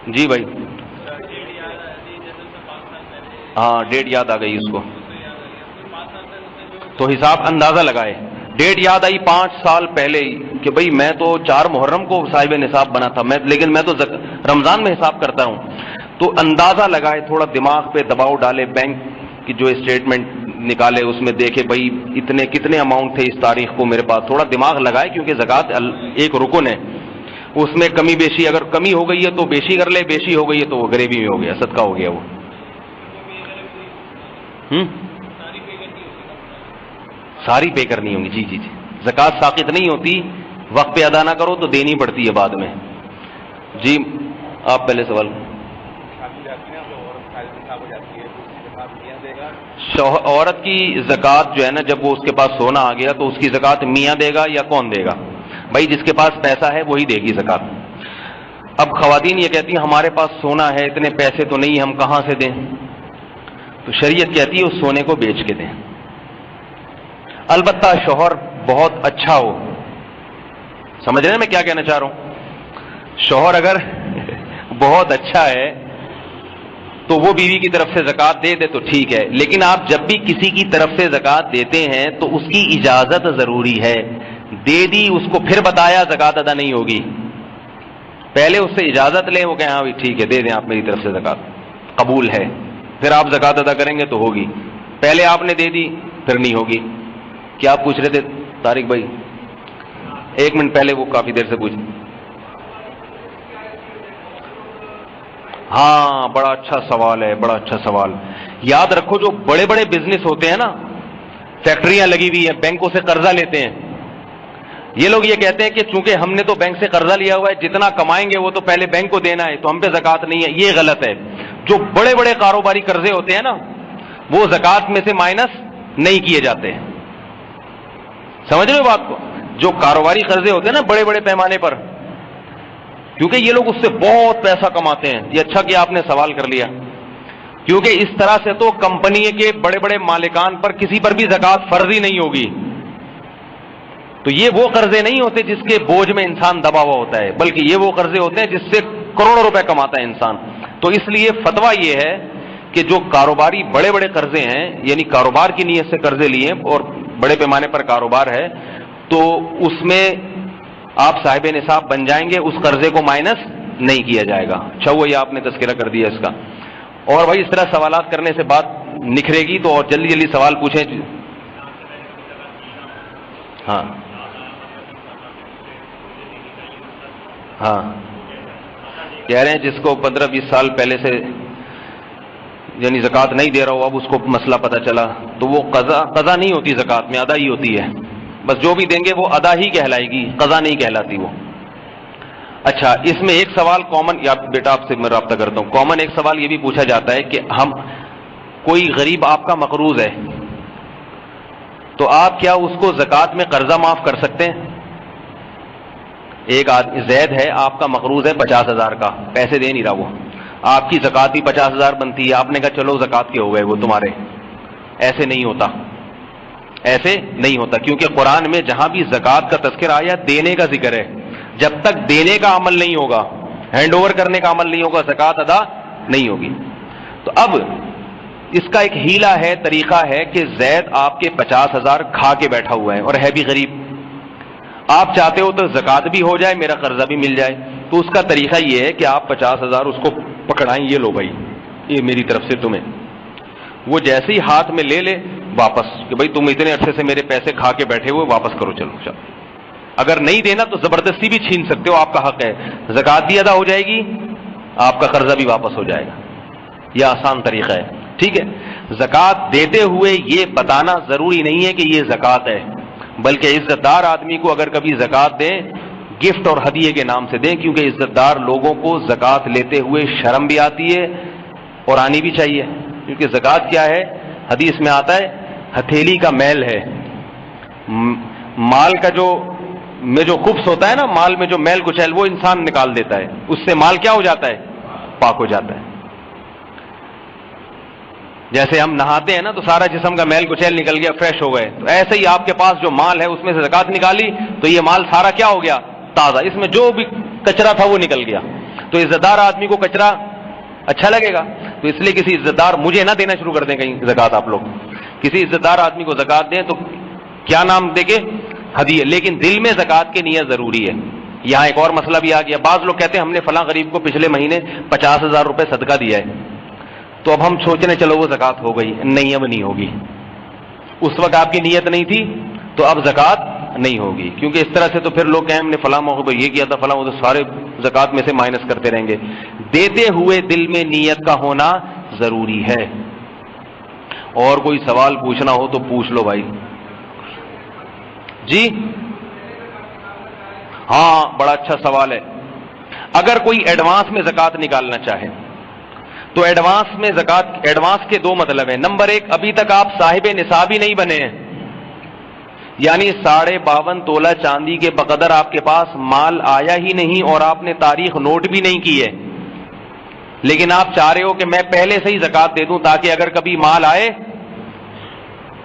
S1: جی بھائی. ہاں ڈیٹ یاد آ گئی اس کو، تو حساب اندازہ لگائے. ڈیٹ یاد آئی 5 سال پہلے ہی کہ بھئی میں تو 4 محرم کو صاحب نصاب بنا تھا، لیکن میں تو رمضان میں حساب کرتا ہوں. تو اندازہ لگائے، تھوڑا دماغ پہ دباؤ ڈالے، بینک کی جو اسٹیٹمنٹ نکالے اس میں دیکھے بھئی کتنے اماؤنٹ تھے اس تاریخ کو میرے پاس. تھوڑا دماغ لگائے، کیونکہ زکوٰۃ ایک رکن ہے، اس میں کمی بیشی، اگر کمی ہو گئی ہے تو بیشی کر لے، بیشی ہو گئی ہے تو وہ گریوی میں ہو گیا، صدقہ ہو گیا وہ. ساری پے کرنی ہوں گی. جی جی جی. زکوٰۃ ساقط نہیں ہوتی، وقت پہ ادا نہ کرو تو دینی پڑتی ہے بعد میں. جی آپ پہلے سوال. عورت کی زکوٰۃ جو ہے نا، جب وہ اس کے پاس سونا آ گیا تو اس کی زکوٰۃ میاں دے گا یا کون دے گا؟ بھائی جس کے پاس پیسہ ہے وہی دے گی زکوٰۃ. اب خواتین یہ کہتی ہیں ہمارے پاس سونا ہے، اتنے پیسے تو نہیں، ہم کہاں سے دیں؟ تو شریعت کہتی ہے اس سونے کو بیچ کے دیں. البتہ شوہر بہت اچھا ہو. سمجھ رہے ہیں میں کیا کہنا چاہ رہا ہوں؟ شوہر اگر بہت اچھا ہے تو وہ بیوی کی طرف سے زکوٰۃ دے دے تو ٹھیک ہے. لیکن آپ جب بھی کسی کی طرف سے زکوٰۃ دیتے ہیں تو اس کی اجازت ضروری ہے. دے دی، اس کو پھر بتایا زکوٰۃ ادا نہیں ہوگی. پہلے اس سے اجازت لیں، وہ کہیں ہاں بھی ٹھیک ہے دے دیں آپ میری طرف سے زکوٰۃ، قبول ہے، پھر آپ زکوٰۃ ادا کریں گے تو ہوگی. پہلے آپ نے دے دی پھر نہیں ہوگی. کیا پوچھ رہے تھے طارق بھائی؟ ایک منٹ پہلے وہ کافی دیر سے پوچھ. ہاں بڑا اچھا سوال ہے، بڑا اچھا سوال. یاد رکھو جو بڑے بڑے بزنس ہوتے ہیں نا، فیکٹریاں لگی ہوئی ہیں، بینکوں سے قرضہ لیتے ہیں، یہ لوگ یہ کہتے ہیں کہ چونکہ ہم نے تو بینک سے قرضہ لیا ہوا ہے، جتنا کمائیں گے وہ تو پہلے بینک کو دینا ہے، تو ہم پہ زکوٰۃ نہیں ہے. یہ غلط ہے. جو بڑے بڑے کاروباری قرضے ہوتے ہیں نا، وہ زکوٰۃ میں سے مائنس نہیں کیے جاتے. سمجھ رہے ہو بات کو؟ جو کاروباری قرضے ہوتے ہیں نا بڑے بڑے پیمانے پر، کیونکہ یہ لوگ اس سے بہت پیسہ کماتے ہیں. یہ اچھا کہ آپ نے سوال کر لیا، کیونکہ اس طرح سے تو کمپنی کے بڑے بڑے مالکان پر کسی پر بھی زکوٰۃ فرض ہی نہیں ہوگی. تو یہ وہ قرضے نہیں ہوتے جس کے بوجھ میں انسان دبا ہوا ہوتا ہے، بلکہ یہ وہ قرضے ہوتے ہیں جس سے کروڑوں روپے کماتا ہے انسان. تو اس لیے فتویٰ یہ ہے کہ جو کاروباری بڑے بڑے قرضے ہیں، یعنی کاروبار کی نیت سے قرضے لیے اور بڑے پیمانے پر کاروبار ہے، تو اس میں آپ صاحب نصاب بن جائیں گے، اس قرضے کو مائنس نہیں کیا جائے گا. اچھا ہوا یہ آپ نے تذکرہ کر دیا اس کا. اور بھائی اس طرح سوالات کرنے سے بات نکھرے گی، تو اور جلدی جلدی سوال پوچھیں. ہاں ہاں کہہ رہے ہیں جس کو 15-20 سال پہلے سے یعنی زکوٰۃ نہیں دے رہا ہو، اب اس کو مسئلہ پتہ چلا، تو وہ قضا نہیں ہوتی، زکوٰۃ میں ادا ہی ہوتی ہے. بس جو بھی دیں گے وہ ادا ہی کہلائے گی، قضا نہیں کہلاتی وہ. اچھا اس میں ایک سوال کامن، یا بیٹا آپ سے میں رابطہ کرتا ہوں، کامن ایک سوال یہ بھی پوچھا جاتا ہے کہ ہم کوئی غریب آپ کا مقروض ہے، تو آپ کیا اس کو زکوٰۃ میں قرضہ معاف کر سکتے ہیں؟ ایک آدمی زید ہے، آپ کا مقروض ہے 50,000 کا، پیسے دے نہیں رہا، وہ آپ کی زکوٰۃ ہی 50,000 بنتی ہے، آپ نے کہا چلو زکوٰۃ کے ہو گئے وہ تمہارے. ایسے نہیں ہوتا، ایسے نہیں ہوتا، کیونکہ قرآن میں جہاں بھی زکوٰۃ کا تذکرہ آیا دینے کا ذکر ہے. جب تک دینے کا عمل نہیں ہوگا، ہینڈ اوور کرنے کا عمل نہیں ہوگا، زکوٰۃ ادا نہیں ہوگی. تو اب اس کا ایک ہیلا ہے، طریقہ ہے کہ زید آپ کے 50,000 کھا کے بیٹھا ہوا ہے اور ہے بھی غریب. آپ چاہتے ہو تو زکوٰۃ بھی ہو جائے، میرا قرضہ بھی مل جائے. تو اس کا طریقہ یہ ہے کہ آپ 50,000 اس کو پکڑائیں، یہ لو بھائی یہ میری طرف سے تمہیں. وہ جیسے ہی ہاتھ میں لے لے واپس، کہ بھائی تم اتنے عرصے سے میرے پیسے کھا کے بیٹھے ہوئے، واپس کرو، چلو چلو. اگر نہیں دینا تو زبردستی بھی چھین سکتے ہو، آپ کا حق ہے. زکوٰۃ بھی ادا ہو جائے گی، آپ کا قرضہ بھی واپس ہو جائے گا. یہ آسان طریقہ ہے. ٹھیک ہے. زکوٰۃ دیتے ہوئے یہ بتانا ضروری نہیں ہے کہ یہ زکوٰۃ ہے، بلکہ عزت دار آدمی کو اگر کبھی زکوٰۃ دیں، گفٹ اور ہدیے کے نام سے دیں، کیونکہ عزت دار لوگوں کو زکوٰۃ لیتے ہوئے شرم بھی آتی ہے اور آنی بھی چاہیے. کیونکہ زکوٰۃ کیا ہے؟ حدیث میں آتا ہے ہتھیلی کا میل ہے. مال کا جو خبث ہوتا ہے نا، مال میں جو میل کچیل، وہ انسان نکال دیتا ہے، اس سے مال کیا ہو جاتا ہے؟ پاک ہو جاتا ہے. جیسے ہم نہاتے ہیں نا تو سارا جسم کا میل کچیل نکل گیا، فریش ہو گئے. تو ایسے ہی آپ کے پاس جو مال ہے اس میں سے زکوٰۃ نکالی تو یہ مال سارا کیا ہو گیا؟ تازہ. اس میں جو بھی کچرا تھا وہ نکل گیا. تو عزت دار آدمی کو کچرا اچھا لگے گا، تو اس لیے کسی عزت دار، مجھے نہ دینا شروع کر دیں کہیں زکوٰۃ، آپ لوگ کسی عزت دار آدمی کو زکوٰۃ دیں تو کیا نام دے کے؟ ہدیہ. لیکن دل میں زکوٰۃ کی نیت ضروری ہے. یہاں ایک اور مسئلہ بھی آ گیا. بعض لوگ کہتے ہیں ہم نے فلاں غریب کو پچھلے مہینے 50,000 روپے صدقہ دیا ہے، تو اب ہم سوچ رہے چلو وہ زکوٰۃ ہو گئی. نہیں، اب نہیں ہوگی. اس وقت آپ کی نیت نہیں تھی تو اب زکوٰۃ نہیں ہوگی. کیونکہ اس طرح سے تو پھر لوگ کہیں ہم نے فلاں موقع پہ یہ کیا تھا، فلاں، وہ تو سارے زکوٰۃ میں سے مائنس کرتے رہیں گے. دیتے ہوئے دل میں نیت کا ہونا ضروری ہے. اور کوئی سوال پوچھنا ہو تو پوچھ لو بھائی. جی ہاں بڑا اچھا سوال ہے. اگر کوئی ایڈوانس میں زکوٰۃ نکالنا چاہے تو ایڈوانس میں زکوٰۃ، ایڈوانس کے دو مطلب ہیں. نمبر ایک، ابھی تک آپ صاحب نصاب ہی نہیں بنے ہیں، یعنی 52.5 تولہ چاندی کے بقدر آپ کے پاس مال آیا ہی نہیں اور آپ نے تاریخ نوٹ بھی نہیں کی ہے، لیکن آپ چاہ رہے ہو کہ میں پہلے سے ہی زکوٰۃ دے دوں تاکہ اگر کبھی مال آئے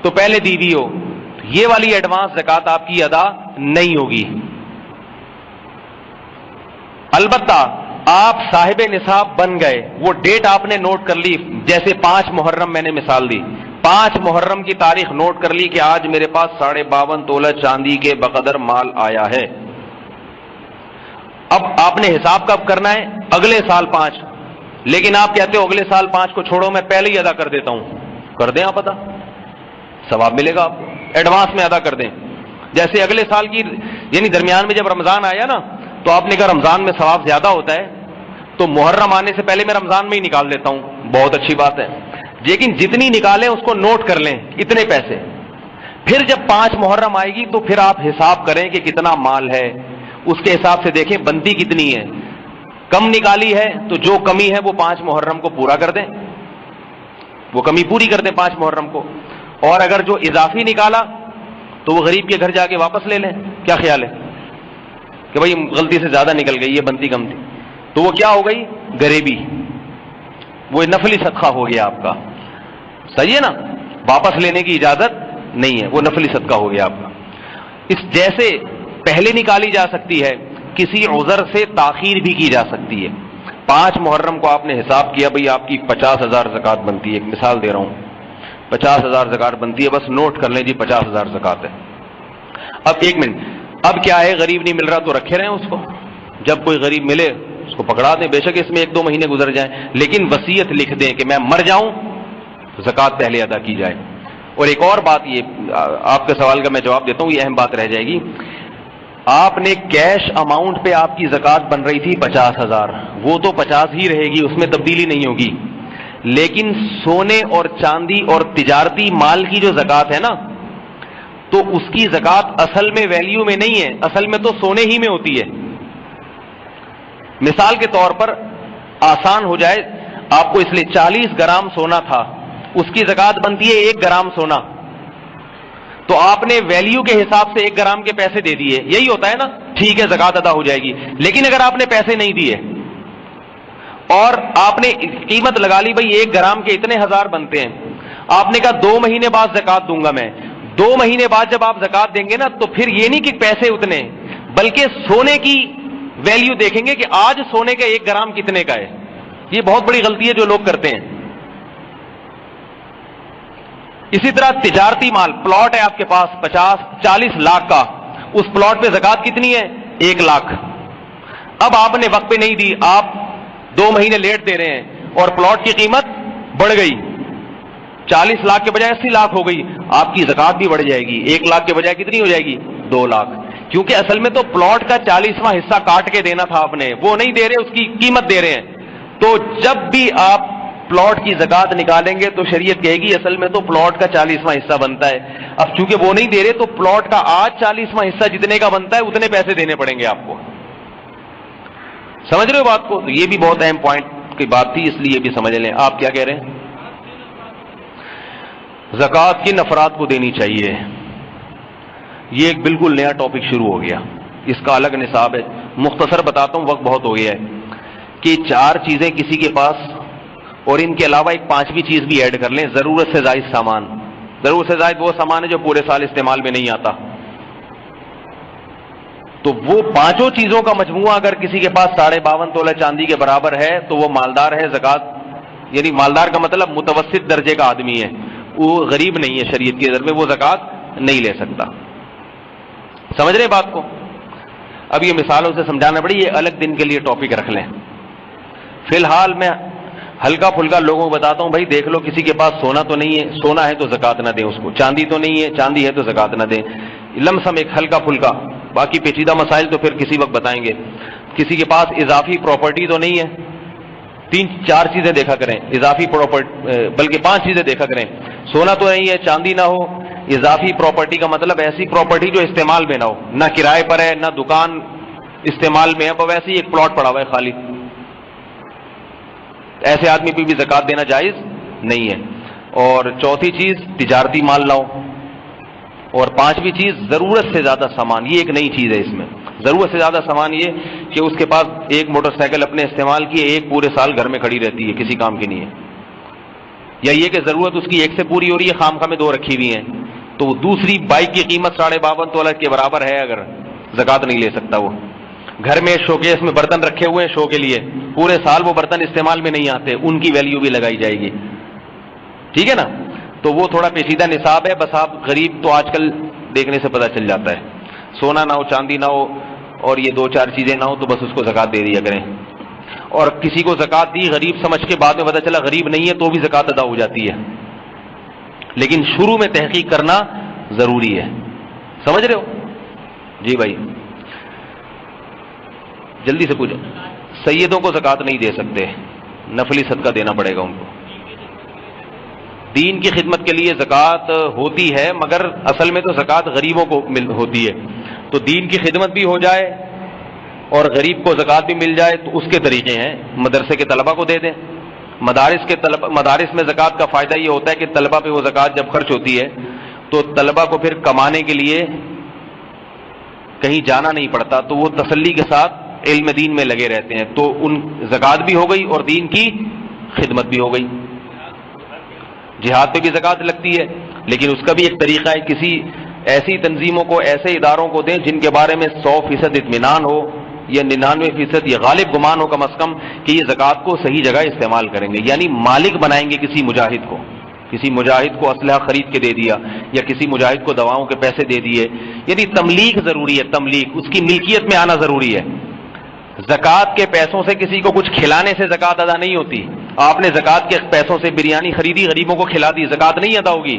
S1: تو پہلے دی دی ہو. یہ والی ایڈوانس زکوٰۃ آپ کی ادا نہیں ہوگی. البتہ آپ صاحب نصاب بن گئے، وہ ڈیٹ آپ نے نوٹ کر لی، جیسے 5 محرم میں نے مثال دی، 5 محرم کی تاریخ نوٹ کر لی کہ آج میرے پاس 52.5 تولہ چاندی کے بقدر مال آیا ہے. اب آپ نے حساب کب کرنا ہے؟ اگلے سال 5. لیکن آپ کہتے ہو اگلے سال 5 کو چھوڑو، میں پہلے ہی ادا کر دیتا ہوں. کر دیں آپ ادا، ثواب ملے گا آپ کو. ایڈوانس میں ادا کر دیں. جیسے اگلے سال کی یعنی درمیان میں جب رمضان آیا نا تو آپ نے کہا رمضان میں ثواب زیادہ ہوتا ہے تو محرم آنے سے پہلے میں رمضان میں ہی نکال دیتا ہوں. بہت اچھی بات ہے, لیکن جتنی نکالیں اس کو نوٹ کر لیں اتنے پیسے. پھر جب 5 محرم آئے گی تو پھر آپ حساب کریں کہ کتنا مال ہے, اس کے حساب سے دیکھیں بندی کتنی ہے. کم نکالی ہے تو جو کمی ہے وہ 5 محرم کو پورا کر دیں, وہ کمی پوری کر دیں 5 محرم کو. اور اگر جو اضافی نکالا تو وہ غریب کے گھر جا کے واپس لے لیں. کیا خیال ہے کہ بھائی غلطی سے زیادہ نکل گئی, یہ بنتی کم تھی, تو وہ کیا ہو گئی غریبی, وہ نفلی صدقہ ہو گیا آپ کا. صحیح ہے نا, واپس لینے کی اجازت نہیں ہے, وہ نفلی صدقہ ہو گیا آپ کا. اس جیسے پہلے نکالی جا سکتی ہے, کسی عذر سے تاخیر بھی کی جا سکتی ہے. 5 محرم کو آپ نے حساب کیا بھئی آپ کی 50,000 زکوٰۃ بنتی ہے, ایک مثال دے رہا ہوں, 50,000 زکوٰۃ بنتی ہے, بس نوٹ کر لیں جی 50,000 زکوٰۃ ہے. اب ایک منٹ, اب کیا ہے غریب نہیں مل رہا تو رکھے رہیں اس کو, جب کوئی غریب ملے اس کو پکڑا دیں, بے شک اس میں 1-2 مہینے گزر جائیں, لیکن وصیت لکھ دیں کہ میں مر جاؤں زکوٰۃ پہلے ادا کی جائے. اور ایک اور بات, یہ آپ کے سوال کا میں جواب دیتا ہوں, یہ اہم بات رہ جائے گی. آپ نے کیش اماؤنٹ پہ آپ کی زکوٰۃ بن رہی تھی 50,000, وہ تو 50 ہی رہے گی, اس میں تبدیلی نہیں ہوگی. لیکن سونے اور چاندی اور تجارتی مال کی جو زکوٰۃ ہے نا, تو اس کی زکوٰۃ اصل میں ویلیو میں نہیں ہے, اصل میں تو سونے ہی میں ہوتی ہے. مثال کے طور پر آسان ہو جائے آپ کو, اس لیے 40 گرام سونا تھا, اس کی زکوٰۃ بنتی ہے 1 گرام سونا, تو آپ نے ویلیو کے حساب سے 1 گرام کے پیسے دے دیے, یہی ہوتا ہے نا, ٹھیک ہے زکوٰۃ ادا ہو جائے گی. لیکن اگر آپ نے پیسے نہیں دیے اور آپ نے قیمت لگا لی بھئی 1 گرام کے اتنے 1000 بنتے ہیں, آپ نے کہا 2 مہینے بعد زکوٰۃ دوں گا میں, 2 مہینے بعد جب آپ زکوٰۃ دیں گے نا تو پھر یہ نہیں کہ پیسے اتنے, بلکہ سونے کی ویلیو دیکھیں گے کہ آج سونے کا 1 گرام کتنے کا ہے. یہ بہت بڑی غلطی ہے جو لوگ کرتے ہیں. اسی طرح تجارتی مال, پلاٹ ہے آپ کے پاس 40 لاکھ کا, اس پلاٹ پہ زکوٰۃ کتنی ہے 1 لاکھ. اب آپ نے وقت پہ نہیں دی, آپ 2 مہینے لیٹ دے رہے ہیں اور پلاٹ کی قیمت بڑھ گئی, 40 لاکھ کے بجائے 80 لاکھ ہو گئی, آپ کی زکوٰۃ بھی بڑھ جائے گی. 1 لاکھ کے بجائے کتنی ہو جائے گی 2 لاکھ, کیونکہ اصل میں تو پلاٹ کا 40واں حصہ کاٹ کے دینا تھا آپ نے, وہ نہیں دے رہے, اس کی قیمت دے رہے ہیں. تو جب بھی آپ پلاٹ کی زکوٰۃ نکالیں گے تو شریعت کہے گی اصل میں تو پلاٹ کا 40واں حصہ بنتا ہے. اب چونکہ وہ نہیں دے رہے تو پلاٹ کا آج 40واں حصہ جتنے کا بنتا ہے اتنے پیسے دینے پڑیں گے آپ کو. سمجھ رہے ہو بات کو؟ تو یہ بھی بہت اہم پوائنٹ کی بات تھی, اس لیے یہ بھی سمجھ لیں. آپ کیا کہہ رہے ہیں؟ زکوٰۃ کن افراد کو دینی چاہیے, یہ ایک بالکل نیا ٹاپک شروع ہو گیا, اس کا الگ نصاب ہے. مختصر بتاتا ہوں, وقت بہت ہو گیا ہے, کہ 4 چیزیں کسی کے پاس, اور ان کے علاوہ ایک 5ویں چیز بھی ایڈ کر لیں, ضرورت سے زائد سامان. ضرورت سے زائد وہ سامان ہے جو پورے سال استعمال میں نہیں آتا. تو وہ 5 چیزوں کا مجموعہ اگر کسی کے پاس 52.5 تولہ چاندی کے برابر ہے تو وہ مالدار ہے. زکوٰۃ یعنی مالدار کا مطلب متوسط درجے کا آدمی ہے, وہ غریب نہیں ہے شریعت کی نظر میں, وہ زکوٰۃ نہیں لے سکتا. سمجھ رہے بات کو؟ اب یہ مثالوں سے سمجھانا پڑی, یہ الگ دن کے لیے ٹاپک رکھ لیں. فی الحال میں ہلکا پھلکا لوگوں کو بتاتا ہوں, بھائی دیکھ لو کسی کے پاس سونا تو نہیں ہے, سونا ہے تو زکوٰۃ نہ دیں اس کو, چاندی تو نہیں ہے, چاندی ہے تو زکوٰۃ نہ دیں. لمسم ایک ہلکا پھلکا, باقی پیچیدہ مسائل تو پھر کسی وقت بتائیں گے. کسی کے پاس اضافی پراپرٹی تو نہیں ہے, 3-4 چیزیں دیکھا کریں, اضافی پراپرٹی بلکہ 5 چیزیں دیکھا کریں. سونا تو نہیں ہے, چاندی نہ ہو, اضافی پراپرٹی کا مطلب ایسی پراپرٹی جو استعمال میں نہ ہو, نہ کرائے پر ہے نہ دکان استعمال میں ہے, اب ویسے ہی ایک پلاٹ پڑا ہوا ہے خالی, ایسے آدمی پہ بھی زکوٰۃ دینا جائز نہیں ہے. اور 4تھی چیز تجارتی مال لاؤ, اور 5ویں چیز ضرورت سے زیادہ سامان. یہ ایک نئی چیز ہے اس میں, ضرورت سے زیادہ سامان یہ کہ اس کے پاس ایک موٹر سائیکل اپنے استعمال کی, ایک پورے سال گھر میں کھڑی رہتی ہے کسی کام کی نہیں ہے, یا یہ کہ ضرورت اس کی ایک سے پوری ہو رہی ہے, خام خواہ میں 2 رکھی ہوئی ہیں, تو دوسری بائک کی قیمت 52.5 تولہ کے برابر ہے, اگر زکوٰۃ نہیں لے سکتا. وہ گھر میں شوکیس میں برتن رکھے ہوئے ہیں شو کے لیے, پورے سال وہ برتن استعمال میں نہیں آتے, ان کی ویلیو بھی لگائی جائے گی. ٹھیک ہے نا؟ تو وہ تھوڑا پیچیدہ نصاب ہے, بس آپ غریب تو آج کل دیکھنے سے پتہ چل جاتا ہے, سونا نہ ہو, چاندی نہ ہو, اور یہ 2-4 چیزیں نہ ہو تو بس اس کو زکوٰۃ دے دیا کریں. اور کسی کو زکوٰۃ دی غریب سمجھ کے, بعد میں پتہ چلا غریب نہیں ہے تو بھی زکوٰۃ ادا ہو جاتی ہے. لیکن شروع میں تحقیق کرنا ضروری ہے. سمجھ رہے ہو؟ جی بھائی جلدی سے پوچھو. سیدوں کو زکوٰۃ نہیں دے سکتے, نفلی صدقہ دینا پڑے گا ان کو. دین کی خدمت کے لیے زکوٰۃ ہوتی ہے, مگر اصل میں تو زکوٰۃ غریبوں کو ہوتی ہے. تو دین کی خدمت بھی ہو جائے اور غریب کو زکوٰۃ بھی مل جائے تو اس کے طریقے ہیں. مدرسے کے طلبہ کو دے دیں. مدارس میں زکوٰۃ کا فائدہ یہ ہوتا ہے کہ طلبہ پہ وہ زکوٰۃ جب خرچ ہوتی ہے تو طلبہ کو پھر کمانے کے لیے کہیں جانا نہیں پڑتا, تو وہ تسلی کے ساتھ علم دین میں لگے رہتے ہیں. تو ان زکوٰۃ بھی ہو گئی اور دین کی خدمت بھی ہو گئی. جہاد پہ بھی زکوٰۃ لگتی ہے, لیکن اس کا بھی ایک طریقہ ہے. کسی ایسی تنظیموں کو, ایسے اداروں کو دیں جن کے بارے میں 100% اطمینان ہو یا 99% یہ غالب گمان ہو کم از کم کہ یہ زکوٰۃ کو صحیح جگہ استعمال کریں گے. یعنی مالک بنائیں گے کسی مجاہد کو اسلحہ خرید کے دے دیا یا کسی مجاہد کو دواؤں کے پیسے دے دیے. یعنی تملیک ضروری ہے, تملیک, اس کی ملکیت میں آنا ضروری ہے. زکوٰۃ کے پیسوں سے کسی کو کچھ کھلانے سے زکوٰۃ ادا نہیں ہوتی. آپ نے زکوٰۃ کے پیسوں سے بریانی خریدی, غریبوں کو کھلا دی, زکوٰۃ نہیں ادا ہوگی.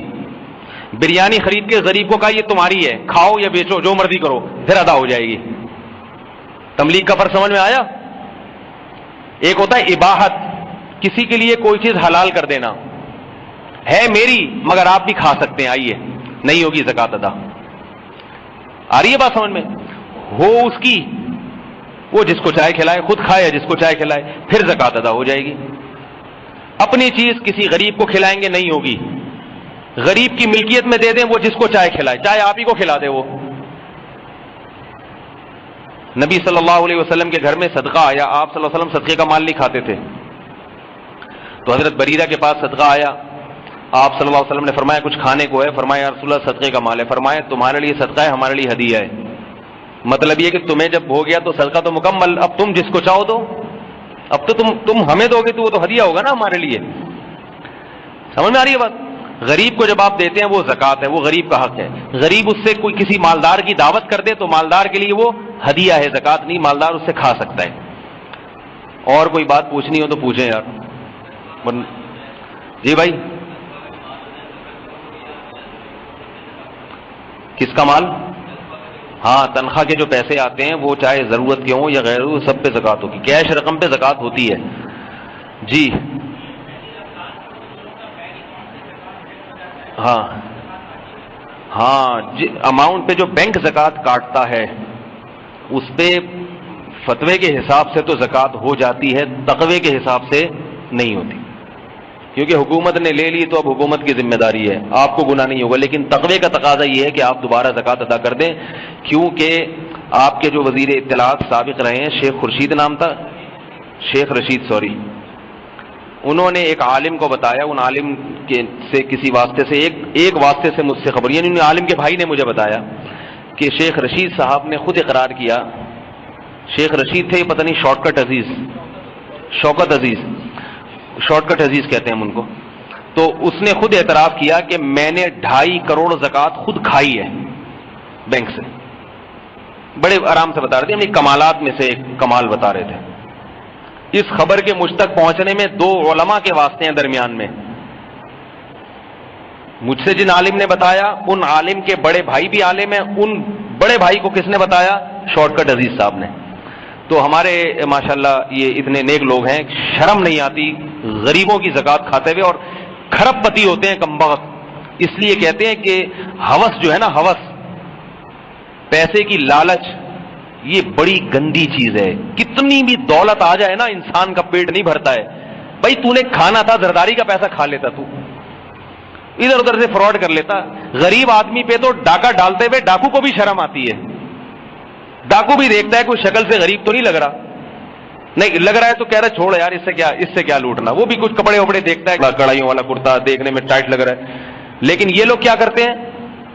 S1: بریانی خرید کے غریب کو کہا یہ تمہاری ہے, کھاؤ یا بیچو, جو مرضی کرو, پھر ادا ہو جائے گی. تملیغ کا فرق سمجھ میں آیا؟ ایک ہوتا ہے اباحت, کسی کے لیے کوئی چیز حلال کر دینا, ہے میری مگر آپ بھی کھا سکتے ہیں, آئیے, نہیں ہوگی زکوٰۃ ادا. آ رہی ہے بات سمجھ میں؟ ہو اس کی, وہ جس کو چاہے کھلائے, خود کھائے جس کو چاہے کھلائے, پھر زکوٰۃ ادا ہو جائے گی. اپنی چیز کسی غریب کو کھلائیں گے نہیں ہوگی. غریب کی ملکیت میں دے دیں, وہ جس کو چاہے کھلائے, چاہے آپ ہی کو کھلا دے. وہ نبی صلی اللہ علیہ وسلم کے گھر میں صدقہ آیا, آپ صلی اللہ علیہ وسلم صدقے کا مال نہیں کھاتے تھے, تو حضرت بریرہ کے پاس صدقہ آیا. آپ صلی اللہ علیہ وسلم نے فرمایا کچھ کھانے کو ہے؟ فرمایا یا رسول اللہ صدقے کا مال ہے. فرمایا تمہارے لیے صدقہ ہے, ہمارے لیے ہدیہ ہے. مطلب یہ کہ تمہیں جب ہو گیا تو صدقہ تو مکمل, اب تم جس کو چاہو دو. اب تو تم ہمیں دو گے تو وہ تو ہدیہ ہوگا نا ہمارے لیے. سمجھ میں آ رہی ہے بات؟ غریب کو جب آپ دیتے ہیں وہ زکوٰۃ ہے, وہ غریب کا حق ہے. غریب اس سے کوئی کسی مالدار کی دعوت کر دے تو مالدار کے لیے وہ ہدیہ ہے, زکوٰۃ نہیں. مالدار اس سے کھا سکتا ہے. اور کوئی بات پوچھنی ہو تو پوچھیں یار. جی بھائی, کس کا مال؟ ہاں, تنخواہ کے جو پیسے آتے ہیں وہ چاہے ضرورت کے ہوں یا غیر, سب پہ زکوٰۃ ہوگی. کیش رقم پہ زکوٰۃ ہوتی ہے. جی ہاں ہاں, اماؤنٹ پہ جو بینک زکوٰۃ کاٹتا ہے اس پہ فتوے کے حساب سے تو زکوٰۃ ہو جاتی ہے, تقوی کے حساب سے نہیں ہوتی. کیونکہ حکومت نے لے لی تو اب حکومت کی ذمہ داری ہے, آپ کو گناہ نہیں ہوگا. لیکن تقوی کا تقاضا یہ ہے کہ آپ دوبارہ زکوٰۃ ادا کر دیں, کیونکہ آپ کے جو وزیر اطلاعات سابق رہے ہیں, شیخ خورشید نام تھا, شیخ رشید سوری, انہوں نے ایک عالم کو بتایا. ان عالم سے کسی واسطے سے ایک واسطے سے مجھ سے خبر, یعنی ان عالم کے بھائی نے مجھے بتایا کہ شیخ رشید صاحب نے خود اقرار کیا. شیخ رشید تھے, پتہ نہیں شارٹ کٹ عزیز کہتے ہیں ہم ان کو. تو اس نے خود اعتراف کیا کہ میں نے 2.5 کروڑ زکوٰۃ خود کھائی ہے بینک سے. بڑے آرام سے بتا رہے تھے, ہم کمالات میں سے ایک کمال بتا رہے تھے. اس خبر کے مجھ تک پہنچنے میں 2 علماء کے واسطے ہیں درمیان میں. مجھ سے جن عالم نے بتایا ان عالم کے بڑے بھائی بھی عالم ہیں, ان بڑے بھائی کو کس نے بتایا؟ شارٹ کٹ عزیز صاحب نے. تو ہمارے ماشاءاللہ یہ اتنے نیک لوگ ہیں, شرم نہیں آتی غریبوں کی زکوٰۃ کھاتے ہوئے, اور کھرب پتی ہوتے ہیں کمبخت. اس لیے کہتے ہیں کہ ہوس جو ہے نا, ہوس, پیسے کی لالچ, یہ بڑی گندی چیز ہے. کتنی بھی دولت آ جائے نا, انسان کا پیٹ نہیں بھرتا ہے. بھائی تو نے کھانا تھا, زرداری کا پیسہ کھا لیتا, تو ادھر ادھر سے فراڈ کر لیتا. غریب آدمی پہ تو ڈاکہ ڈالتے ہوئے ڈاکو کو بھی شرم آتی ہے. ڈاکو بھی دیکھتا ہے کوئی شکل سے غریب تو نہیں لگ رہا, نہیں لگ رہا ہے تو کہہ رہا چھوڑ یار, اس سے کیا لوٹنا. وہ بھی کچھ کپڑے وپڑے دیکھتا ہے, کڑھائیوں والا کرتا دیکھنے میں ٹائٹ لگ رہا ہے. لیکن یہ لوگ کیا کرتے ہیں,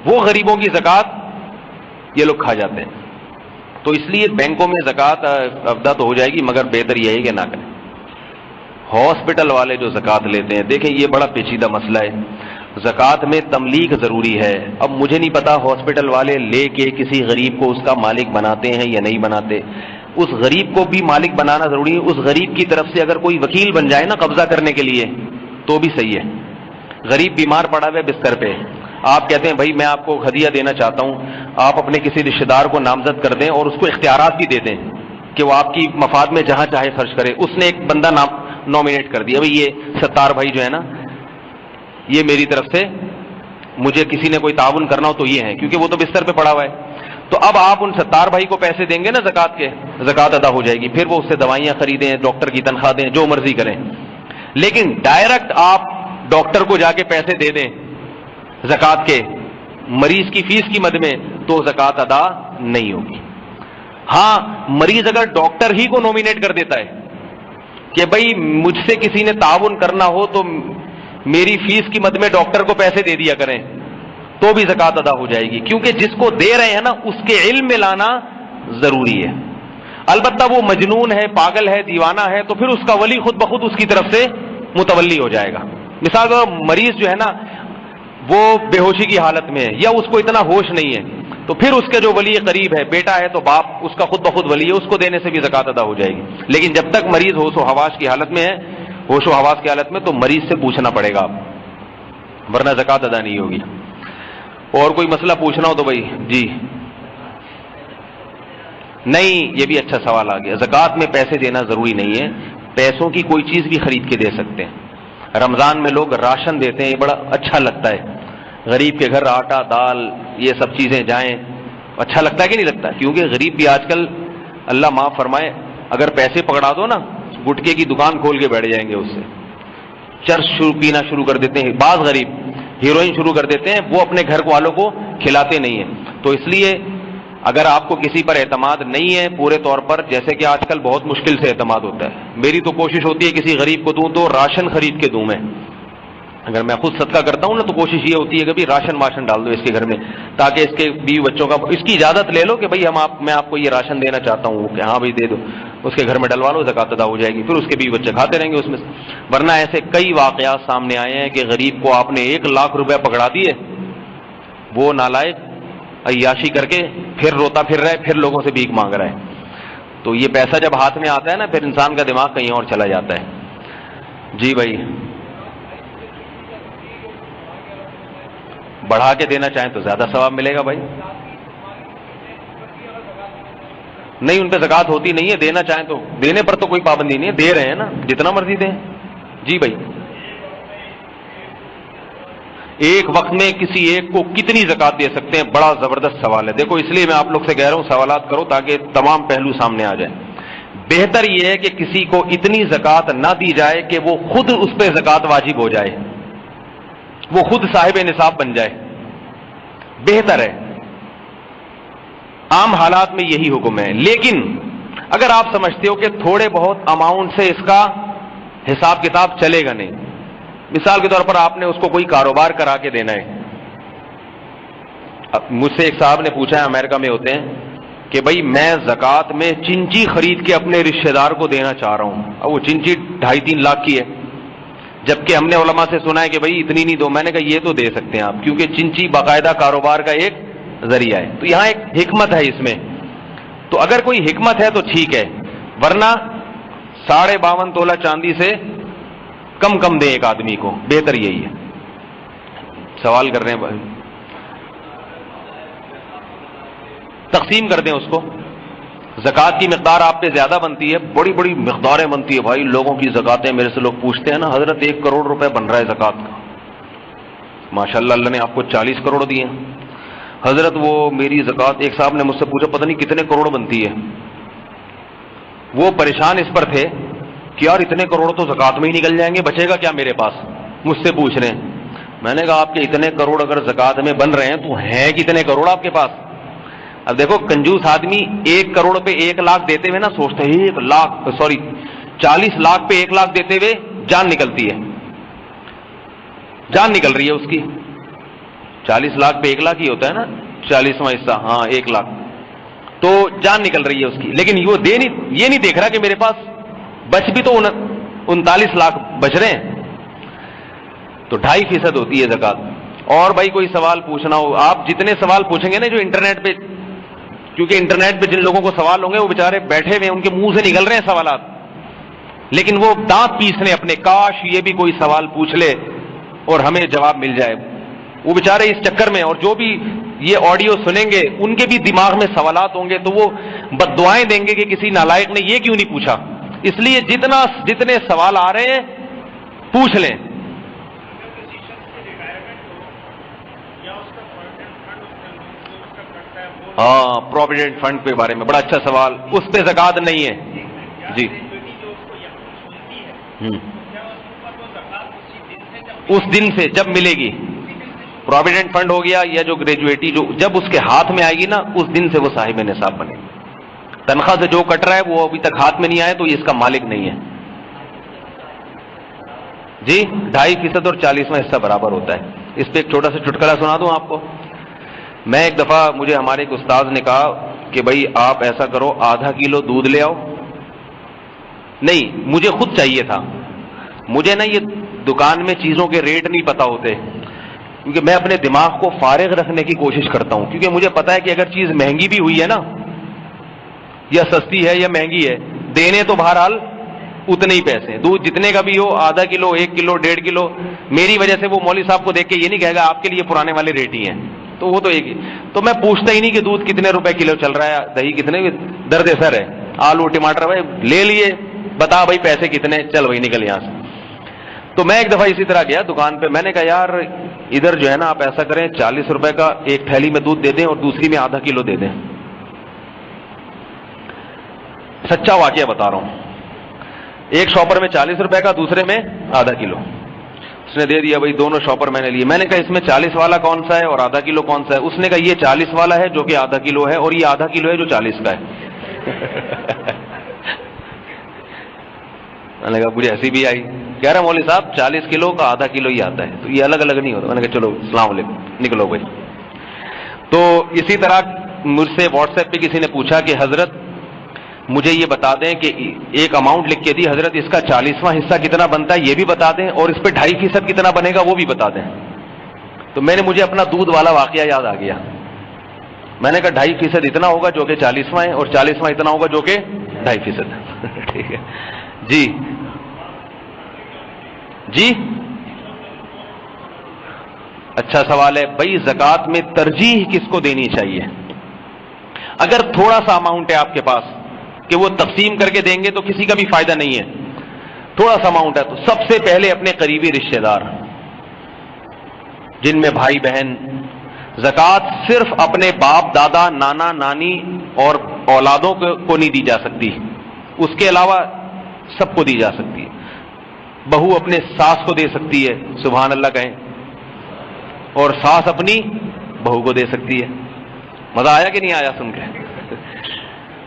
S1: وہ غریبوں کی زکوٰۃ یہ لوگ کھا جاتے ہیں. تو اس لیے بینکوں میں زکوٰۃ ادا تو ہو جائے گی, مگر بہتر یہ ہے کہ نہ کریں. ہاسپٹل والے جو زکوٰۃ لیتے ہیں, دیکھیں یہ بڑا پیچیدہ مسئلہ ہے. زکوٰۃ میں تملیغ ضروری ہے. اب مجھے نہیں پتا ہاسپٹل والے لے کے کسی غریب کو اس کا مالک بناتے ہیں یا نہیں بناتے. اس غریب کو بھی مالک بنانا ضروری ہے. اس غریب کی طرف سے اگر کوئی وکیل بن جائے نا قبضہ کرنے کے لیے تو بھی صحیح ہے. غریب بیمار پڑا ہوا ہے بستر پہ, آپ کہتے ہیں بھائی میں آپ کو ہدیہ دینا چاہتا ہوں, آپ اپنے کسی رشتے دار کو نامزد کر دیں اور اس کو اختیارات بھی دے دیں کہ وہ آپ کی مفاد میں جہاں چاہے خرچ کرے. اس نے ایک بندہ نامینیٹ کر دیا, بھائی یہ ستار بھائی جو ہے نا, یہ میری طرف سے مجھے کسی نے کوئی تعاون کرنا ہو تو یہ ہے, کیونکہ وہ تو بستر پہ پڑا ہوا ہے. تو اب آپ ان ستار بھائی کو پیسے دیں گے نا زکوٰۃ کے, زکوٰۃ ادا ہو جائے گی, پھر وہ اس سے دوائیاں خریدیں, ڈاکٹر کی تنخواہ دیں, جو مرضی کریں. لیکن ڈائریکٹ آپ ڈاکٹر کو جا کے پیسے دے دیں زکوٰۃ کے مریض کی فیس کی مد میں, تو زکوٰۃ ادا نہیں ہوگی. ہاں مریض اگر ڈاکٹر ہی کو نومینیٹ کر دیتا ہے کہ بھائی مجھ سے کسی نے تعاون کرنا ہو تو میری فیس کی مد میں ڈاکٹر کو پیسے دے دیا کریں, تو بھی زکوٰۃ ادا ہو جائے گی, کیونکہ جس کو دے رہے ہیں نا اس کے علم میں لانا ضروری ہے. البتہ وہ مجنون ہے, پاگل ہے, دیوانہ ہے, تو پھر اس کا ولی خود بخود اس کی طرف سے متولی ہو جائے گا. مثال کے مریض جو ہے نا وہ بے ہوشی کی حالت میں ہے, یا اس کو اتنا ہوش نہیں ہے, تو پھر اس کے جو ولی قریب ہے, بیٹا ہے تو باپ اس کا خود بخود ولی ہے, اس کو دینے سے بھی زکوٰۃ ادا ہو جائے گی. لیکن جب تک مریض ہوش و حواس کی حالت میں ہے, ہوش و حواس کی حالت میں, تو مریض سے پوچھنا پڑے گا آپ, ورنہ زکوٰۃ ادا نہیں ہوگی. اور کوئی مسئلہ پوچھنا ہو تو بھائی جی. نہیں, یہ بھی اچھا سوال آ گیا. زکوٰۃ میں پیسے دینا ضروری نہیں ہے, پیسوں کی کوئی چیز بھی خرید کے دے سکتے ہیں. رمضان میں لوگ راشن دیتے ہیں, یہ بڑا اچھا لگتا ہے. غریب کے گھر آٹا دال یہ سب چیزیں جائیں, اچھا لگتا ہے کہ نہیں لگتا؟ کیونکہ غریب بھی آج کل اللہ معاف فرمائے اگر پیسے پکڑا دو نا, گٹکے کی دکان کھول کے بیٹھ جائیں گے, اس سے چرس پینا شروع کر دیتے ہیں. بعض غریب ہیروئن شروع کر دیتے ہیں, وہ اپنے گھر والوں کو کھلاتے نہیں ہیں. تو اس لیے اگر آپ کو کسی پر اعتماد نہیں ہے پورے طور پر, جیسے کہ آج کل بہت مشکل سے اعتماد ہوتا ہے, میری تو کوشش ہوتی ہے کسی غریب کو دوں تو راشن خرید کے دوں. میں اگر میں خود صدقہ کرتا ہوں نا تو کوشش یہ ہوتی ہے کہ بھی راشن ڈال دو اس کے گھر میں, تاکہ اس کے بیوی بچوں کا, اس کی اجازت لے لو کہ بھائی میں آپ کو یہ راشن دینا چاہتا ہوں, کہ ہاں بھائی دے دو, اس کے گھر میں ڈلوا لو, زکوٰۃ ادا ہو جائے گی, پھر اس کے بیوی بچے کھاتے رہیں گے اس میں سے. ورنہ ایسے کئی واقعات سامنے آئے ہیں کہ غریب کو آپ نے 1 لاکھ روپے پکڑا دیے, وہ نالائق عیاشی کر کے پھر روتا پھر رہا ہے, پھر لوگوں سے بھیک مانگ رہا ہے. تو یہ پیسہ جب ہاتھ میں آتا ہے نا, پھر انسان کا دماغ کہیں اور چلا جاتا ہے. جی بھائی, بڑھا کے دینا چاہیں تو زیادہ ثواب ملے گا بھائی. نہیں, ان پہ زکوٰۃ ہوتی نہیں ہے, دینا چاہیں تو, دینے پر تو کوئی پابندی نہیں ہے, دے رہے ہیں نا جتنا مرضی دیں. جی بھائی, ایک وقت میں کسی ایک کو کتنی زکوٰۃ دے سکتے ہیں؟ بڑا زبردست سوال ہے. دیکھو اس لیے میں آپ لوگ سے کہہ رہا ہوں سوالات کرو تاکہ تمام پہلو سامنے آ جائیں. بہتر یہ ہے کہ کسی کو اتنی زکوٰۃ نہ دی جائے کہ وہ خود اس پہ زکوٰۃ واجب ہو جائے, وہ خود صاحب نصاب بن جائے, بہتر ہے. عام حالات میں یہی حکم ہے. لیکن اگر آپ سمجھتے ہو کہ تھوڑے بہت اماؤنٹ سے اس کا حساب کتاب چلے گا نہیں, مثال کے طور پر آپ نے اس کو کوئی کاروبار کرا کے دینا ہے. مجھ سے ایک صاحب نے پوچھا ہے, امریکہ میں ہوتے ہیں, کہ بھائی میں زکوٰۃ میں چنچی خرید کے اپنے رشتہ دار کو دینا چاہ رہا ہوں. اب وہ چنچی 2.5-3 لاکھ کی ہے, جبکہ ہم نے علماء سے سنا ہے کہ بھائی اتنی نہیں دو. میں نے کہا یہ تو دے سکتے ہیں آپ, کیونکہ چنچی باقاعدہ کاروبار کا ایک ذریعہ ہے. تو یہاں ایک حکمت ہے اس میں, تو اگر کوئی حکمت ہے تو ٹھیک ہے, ورنہ 52.5 تولہ چاندی سے کم دیں ایک آدمی کو, بہتر یہی ہے. سوال کر رہے ہیں بھائی, تقسیم کر دیں اس کو. زکوٰۃ کی مقدار آپ پہ زیادہ بنتی ہے, بڑی بڑی مقداریں بنتی ہے بھائی, لوگوں کی زکوٰتیں میرے سے لوگ پوچھتے ہیں نا, حضرت 1 کروڑ روپے بن رہا ہے زکوٰۃ کا, ماشاءاللہ اللہ نے آپ کو 40 کروڑ دیے. حضرت وہ میری زکوٰۃ, ایک صاحب نے مجھ سے پوچھا پتہ نہیں کتنے کروڑ بنتی ہے. وہ پریشان اس پر تھے کہ یار اتنے کروڑ تو زکوٰۃ میں ہی نکل جائیں گے, بچے گا کیا میرے پاس, مجھ سے پوچھ رہے ہیں. میں نے کہا آپ کے اتنے کروڑ اگر زکوٰۃ میں بن رہے ہیں تو ہیں کتنے کروڑ آپ کے پاس؟ اب دیکھو کنجوس آدمی 1 کروڑ پہ 1 لاکھ دیتے ہوئے نا سوچتے ہیں 40 لاکھ پہ 1 لاکھ دیتے ہوئے جان نکلتی ہے, جان نکل رہی ہے اس کی. 40 لاکھ پہ 1 لاکھ ہی ہوتا ہے نا, 40واں حصہ, ہاں 1 لاکھ, تو جان نکل رہی ہے اس کی. لیکن وہ یہ نہیں دیکھ رہا کہ میرے پاس بچ بھی تو 39 لاکھ بچ رہے ہیں. تو 2.5% ہوتی ہے زکوٰۃ. اور بھائی کوئی سوال پوچھنا ہو, آپ جتنے سوال پوچھیں گے نا جو انٹرنیٹ پہ, کیونکہ انٹرنیٹ پہ جن لوگوں کو سوال ہوں گے وہ بیچارے بیٹھے ہوئے, ان کے منہ سے نکل رہے ہیں سوالات, لیکن وہ دانت پیس رہے اپنے, کاش یہ بھی کوئی سوال پوچھ لے اور ہمیں جواب مل جائے. وہ بیچارے اس چکر میں، اور جو بھی یہ آڈیو سنیں گے ان کے بھی دماغ میں سوالات ہوں گے، تو وہ بد دعائیں دیں گے کہ کسی نالائق نے یہ کیوں نہیں پوچھا. اس لیے جتنے سوال آ رہے ہیں پوچھ لیں. ہاں، پروویڈنٹ فنڈ کے بارے میں بڑا اچھا سوال. اس پہ زکوٰۃ نہیں ہے. جی، اس دن سے جب ملے گی. پروویڈنٹ فنڈ ہو گیا یا جو گریجویٹی جو جب اس کے ہاتھ میں آئے گی نا، اس دن سے وہ صاحب نصاب بنے گی. تنخواہ سے جو کٹ رہا ہے وہ ابھی تک ہاتھ میں نہیں آئے تو یہ اس کا مالک نہیں ہے. جی، 2.5% اور 40واں حصہ برابر ہوتا ہے. اس پہ ایک چھوٹا سا چٹکلا سنا دوں آپ کو. میں ایک دفعہ مجھے ہمارے ایک استاذ نے کہا کہ بھائی آپ ایسا کرو، آدھا کلو دودھ لے آؤ. نہیں، مجھے خود چاہیے تھا. مجھے نا یہ دکان میں چیزوں کے ریٹ نہیں پتا ہوتے، کیونکہ میں اپنے دماغ کو فارغ رکھنے کی کوشش کرتا ہوں، کیونکہ مجھے پتا ہے کہ اگر چیز مہنگی بھی ہوئی ہے نا، یا سستی ہے یا مہنگی ہے، دینے تو بہرحال اتنے ہی پیسے. دودھ جتنے کا بھی ہو، آدھا کلو، 1 کلو، 1.5 کلو، میری وجہ سے وہ مولوی صاحب کو دیکھ کے یہ نہیں کہے گا آپ کے لیے پرانے والے ریٹ ہی ہیں، تو وہ تو ایک ہی. تو میں پوچھتا ہی نہیں کہ دودھ کتنے روپے کلو چل رہا ہے، دہی کتنے. درد سر ہے، آلو ٹماٹر بھائی لے لیے، بتا بھائی پیسے کتنے، چل بھائی نکل یہاں سے. تو میں ایک دفعہ اسی طرح گیا دکان پہ. میں نے کہا یار ادھر جو ہے نا آپ ایسا کریں 40 روپے کا ایک تھیلی میں دودھ دے دیں اور دوسری میں آدھا کلو دے دیں. سچا واقعہ بتا رہا ہوں. ایک شاپر میں 40 روپے کا، دوسرے میں آدھا کلو. اس نے دے دیا بھائی، دونوں شاپر میں نے لیے. میں نے کہا اس میں 40 والا کون سا ہے اور آدھا کلو کون سا ہے؟ اس نے کہا یہ 40 والا ہے جو کہ آدھا کلو ہے، اور یہ آدھا کلو ہے جو 40 کا ہے. میں نے کہا مجھے ہنسی بھی آئی. کہہ رہا مولوی صاحب 40 کلو کا آدھا کلو ہی آتا ہے، تو یہ الگ الگ نہیں ہوتا. میں نے کہا چلو السلام علیکم، نکلو بھائی. تو اسی طرح مجھ سے واٹس ایپ پہ کسی نے پوچھا کہ حضرت مجھے یہ بتا دیں کہ ایک اماؤنٹ لکھ کے دی حضرت، اس کا 40واں حصہ کتنا بنتا ہے یہ بھی بتا دیں، اور اس پہ 2.5% کتنا بنے گا وہ بھی بتا دیں. تو میں نے مجھے اپنا دودھ والا واقعہ یاد آ گیا. میں نے کہا 2.5% اتنا ہوگا جو کہ 40واں ہے، اور 40واں اتنا ہوگا جو کہ 2.5%. ٹھیک ہے جی. جی اچھا سوال ہے بھائی. زکوٰۃ میں ترجیح کس کو دینی چاہیے؟ اگر تھوڑا سا اماؤنٹ ہے آپ کے پاس کہ وہ تقسیم کر کے دیں گے تو کسی کا بھی فائدہ نہیں ہے. تھوڑا سا اماؤنٹ ہے تو سب سے پہلے اپنے قریبی رشتہ دار جن میں بھائی بہن. زکوٰۃ صرف اپنے باپ دادا نانا نانی اور اولادوں کو نہیں دی جا سکتی، اس کے علاوہ سب کو دی جا سکتی ہے. بہو اپنے ساس کو دے سکتی ہے، سبحان اللہ کہیں، اور ساس اپنی بہو کو دے سکتی ہے. مزہ آیا کہ نہیں آیا سن کے؟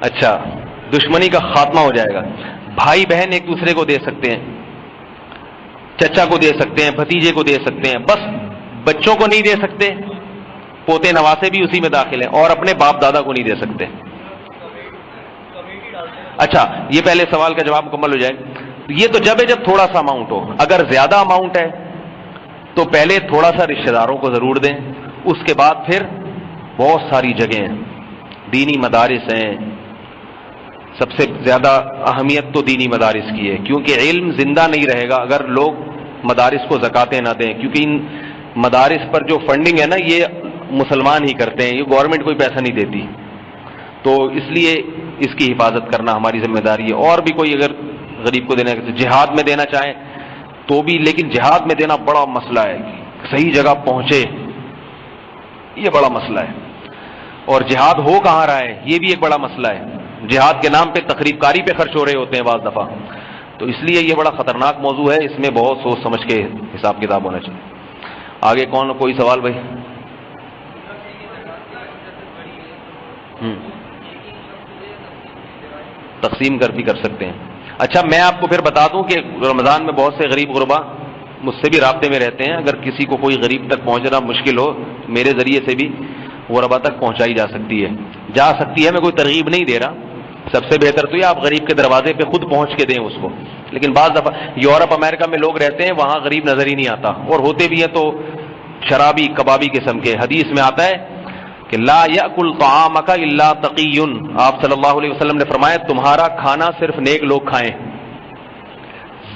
S1: اچھا، دشمنی کا خاتمہ ہو جائے گا. بھائی بہن ایک دوسرے کو دے سکتے ہیں، چچا کو دے سکتے ہیں، بھتیجے کو دے سکتے ہیں. بس بچوں کو نہیں دے سکتے، پوتے نواسے بھی اسی میں داخل ہیں، اور اپنے باپ دادا کو نہیں دے سکتے. اچھا، یہ پہلے سوال کا جواب مکمل ہو جائے. یہ تو جب ہے جب تھوڑا سا اماؤنٹ ہو. اگر زیادہ اماؤنٹ ہے تو پہلے تھوڑا سا رشتہ داروں کو ضرور دیں، اس کے بعد پھر بہت ساری جگہیں، دینی مدارس ہیں. سب سے زیادہ اہمیت تو دینی مدارس کی ہے، کیونکہ علم زندہ نہیں رہے گا اگر لوگ مدارس کو زکاتیں نہ دیں. کیونکہ ان مدارس پر جو فنڈنگ ہے نا یہ مسلمان ہی کرتے ہیں، یہ گورنمنٹ کوئی پیسہ نہیں دیتی. تو اس لیے اس کی حفاظت کرنا ہماری ذمہ داری ہے. اور بھی کوئی اگر غریب کو دینا، جہاد میں دینا چاہیں تو بھی، لیکن جہاد میں دینا بڑا مسئلہ ہے، صحیح جگہ پہنچے یہ بڑا مسئلہ ہے. اور جہاد ہو کہاں رہا ہے یہ بھی ایک بڑا مسئلہ ہے. جہاد کے نام پہ تقریب کاری پہ خرچ ہو رہے ہوتے ہیں بعض دفعہ. تو اس لیے یہ بڑا خطرناک موضوع ہے، اس میں بہت سوچ سمجھ کے حساب کتاب ہونا چاہیے. آگے کون کوئی سوال بھائی؟ تقسیم کر بھی کر سکتے ہیں. اچھا، میں آپ کو پھر بتا دوں کہ رمضان میں بہت سے غریب غربا مجھ سے بھی رابطے میں رہتے ہیں. اگر کسی کو کوئی غریب تک پہنچنا مشکل ہو، میرے ذریعے سے بھی غربا تک پہنچائی جا سکتی ہے. میں کوئی ترغیب نہیں دے رہا. سب سے بہتر تو یہ آپ غریب کے دروازے پہ خود پہنچ کے دیں اس کو. لیکن بعض دفعہ یورپ امریکہ میں لوگ رہتے ہیں، وہاں غریب نظر ہی نہیں آتا، اور ہوتے بھی ہیں تو شرابی کبابی قسم کے. حدیث میں آتا ہے کہ لا یأکل طعامک الا تقی. آپ صلی اللہ علیہ وسلم نے فرمایا تمہارا کھانا صرف نیک لوگ کھائیں.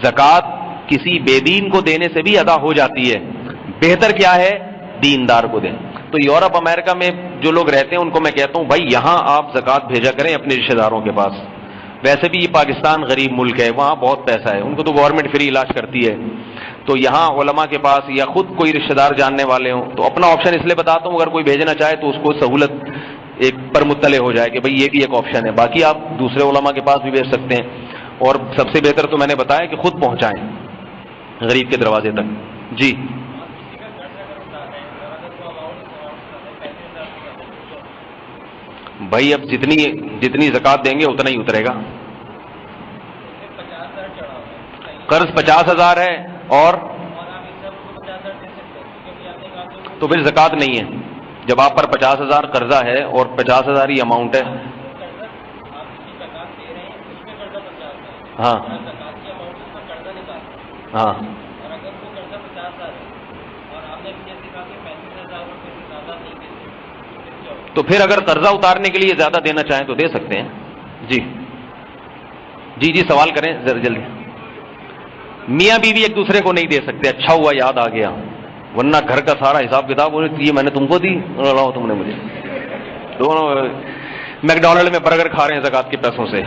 S1: زکوٰۃ کسی بے دین کو دینے سے بھی ادا ہو جاتی ہے. بہتر کیا ہے؟ دیندار کو دیں. تو یورپ امریکہ میں جو لوگ رہتے ہیں ان کو میں کہتا ہوں بھائی یہاں آپ زکوٰۃ بھیجا کریں اپنے رشتہ داروں کے پاس. ویسے بھی یہ پاکستان غریب ملک ہے, وہاں بہت پیسہ ہے, ان کو تو گورنمنٹ فری علاج کرتی ہے. تو یہاں علماء کے پاس یا خود کوئی رشتہ دار جاننے والے ہوں تو اپنا آپشن اس لیے بتاتا ہوں, اگر کوئی بھیجنا چاہے تو اس کو سہولت ایک پر مطلع ہو جائے کہ بھئی یہ بھی ایک آپشن ہے. باقی آپ دوسرے علماء کے پاس بھی بھیج سکتے ہیں, اور سب سے بہتر تو میں نے بتایا کہ خود پہنچائیں غریب کے دروازے تک. جی بھائی اب جتنی زکوٰۃ دیں گے اتنا ہی اترے گا. قرض 50,000 ہے اور تو پھر زکوٰۃ نہیں ہے. جب آپ پر 50,000 قرضہ ہے اور 50,000 ہی اماؤنٹ ہے. ہاں ہاں تو پھر اگر قرضہ اتارنے کے لیے زیادہ دینا چاہیں تو دے سکتے ہیں. جی جی جی سوال کریں ذرا جلدی. میاں بیوی ایک دوسرے کو نہیں دے سکتے. اچھا ہوا یاد آ گیا, ورنہ گھر کا سارا حساب کتاب یہ میں نے تم کو دی, تم نے مجھے. دونوں میکڈونلڈ میں برگر کھا رہے ہیں زکوٰۃ کے پیسوں سے.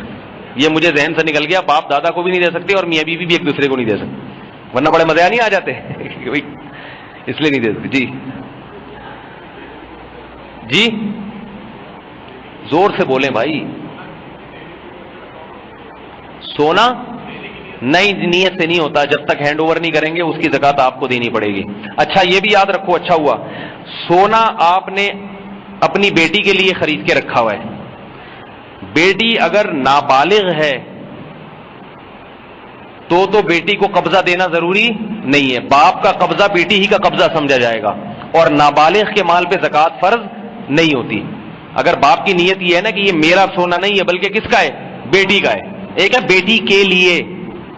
S1: یہ مجھے ذہن سے نکل گیا, باپ دادا کو بھی نہیں دے سکتے اور میاں بیوی بھی ایک دوسرے کو نہیں دے سکتے, ورنہ بڑے مزے نہیں آ جاتے اس لیے نہیں دے سکتے. جی جی زور سے بولیں بھائی. سونا نہیں, نیت سے نہیں ہوتا. جب تک ہینڈ اوور نہیں کریں گے اس کی زکوٰۃ آپ کو دینی پڑے گی. اچھا یہ بھی یاد رکھو, اچھا ہوا سونا آپ نے اپنی بیٹی کے لیے خرید کے رکھا ہوا ہے. بیٹی اگر نابالغ ہے تو بیٹی کو قبضہ دینا ضروری نہیں ہے. باپ کا قبضہ بیٹی ہی کا قبضہ سمجھا جائے گا, اور نابالغ کے مال پہ زکوٰۃ فرض نہیں ہوتی. اگر باپ کی نیت یہ ہے نا کہ یہ میرا سونا نہیں ہے بلکہ کس کا ہے, بیٹی کا ہے. ایک ہے بیٹی کے لیے